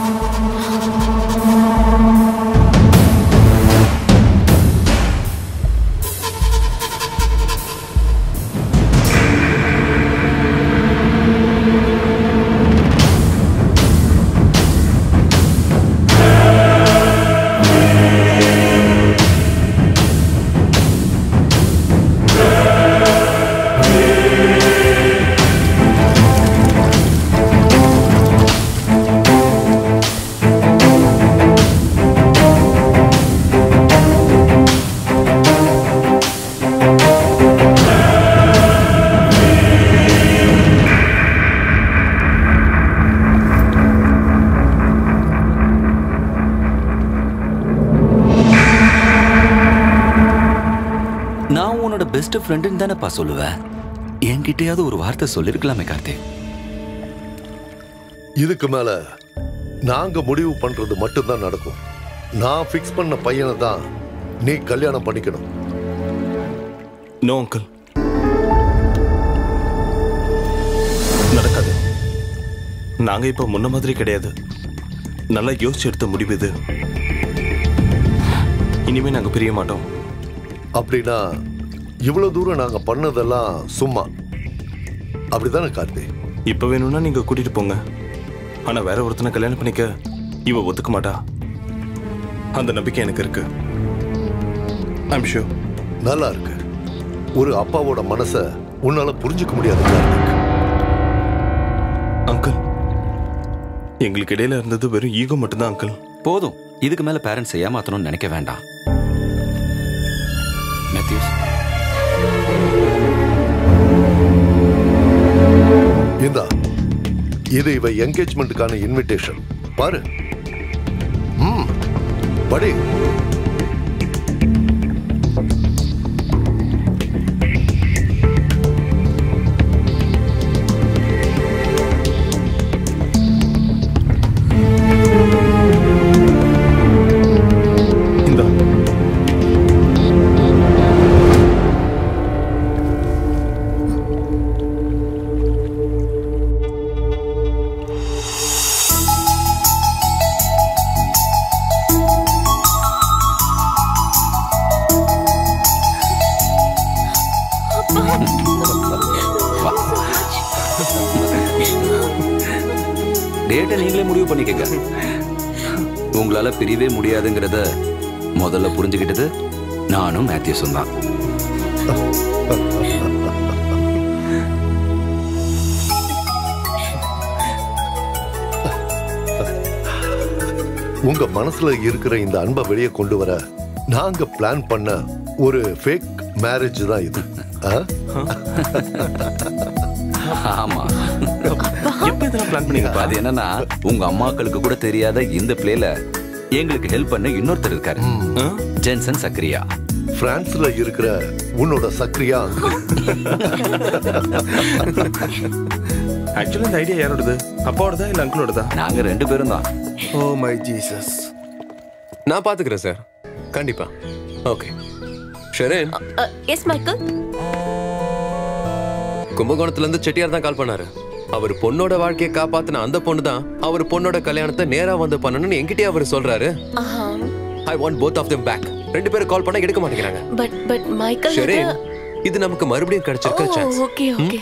பெஸ்ட் ஃப்ரெண்டுன்னு தானேப்பா சொல்லுவேன். என்கிட்டயாவது ஒரு வார்த்தை சொல்லிருக்கலாமே கார்த்திக். இதுக்கு மேல நாங்க முடிவு பண்றது மட்டும்தான் நடக்கும். நான் ஃபிக்ஸ் பண்ண பையனை தான் நீ கல்யாணம் பண்ணிக்கணும். நோ அங்கிள், நடக்காது. நாங்க இப்ப முன்ன மாதிரி கிடையாது. நல்லா யோசிச்சு எடுத்த முடிவு இது. இனிமே நாங்க பிரிய மாட்டோம். அப்படின்னா இவ்வளவு தூரம் நாங்க பண்ணதெல்லாம் சும்மா, அப்படிதானே கார்த்தி? இப்ப வேணும்னா நீங்க கூட்டிட்டு போங்க. ஆனா வேற ஒருத்தனை கல்யாணம் பண்ணிக்க இவ ஒத்துக்க மாட்டா. அந்த நம்பிக்கை எனக்கு இருக்கு. I'm sure. நல்லா இருக்கு. ஒரு அப்பாவோட மனசை உன்னால புரிஞ்சுக்க முடியாது கார்த்திக். அங்கிள், எங்களுக்கு இடையில இருந்தது வெறும் ஈகோ மட்டும்தான் அங்கிள். போதும். இதுக்கு மேல பேரண்ட்ஸ் ஏமாத்தணும்னு நினைக்க வேண்டாம். மேத்யூஸ், இந்தா, இது இவ என்கேஜ்மெண்ட்டுக்கான இன்விடேஷன். பாரு. படி. டேட்டை நீங்களே முடிவு பண்ணிக்கங்க. உங்களால பிரியவே முடியாதுங்கிறத முதல்ல புரிஞ்சுக்கிட்டது நானும் மேத்யூஸும் தான். உங்க மனசுல இருக்கிற இந்த அன்பை வெளியே கொண்டு வர நாங்க பிளான் பண்ண ஒரு ஃபேக் மேரேஜ் தான் இது. ஆமா. எப்ப இதெல்லாம் பிளான் பண்ணீங்க? அது என்னன்னா உங்க அம்மாக்களுக்கு கூட தெரியாத இந்த பிளேல எங்களுக்கு ஹெல்ப் பண்ண இன்னொருத்தர் இருக்காரு. ஜென்சன் சக்ரியா. பிரான்ஸ்ல இருக்கிற உன்னோட சக்ரியா. ஆக்சுவலி இந்த ஐடியா யாரோடது? அப்பாவோடதா இல்ல அங்கிளோடதா? நாங்க 2 பேரும் தான். Oh my Jesus. நான் பாத்துக்கிறேன் சார். கண்டிப்பா. ஓகே. ஷெரின். Yes Michael. கும்பகோணத்துல இருந்து செட்டியார் தான் கால் பண்ணாரு. அவர் பொண்ணோட வாழ்க்கையை காப்பாத்தின அந்த பொண்ணு தான் அவர் பொண்ணோட கல்யாணத்தை நேரா வந்து பண்ணணும்னு என்கிட்டயே அவர் சொல்றாரு. I want both of them back. 2 பேரும் கால் பண்ணா எடுக்க மாட்டேங்கிறாங்க. பட் மைக்கேல் ஷெரின், இது நமக்கு மறுபடியும் கிடைச்சிருக்க சான்ஸ். Okay okay.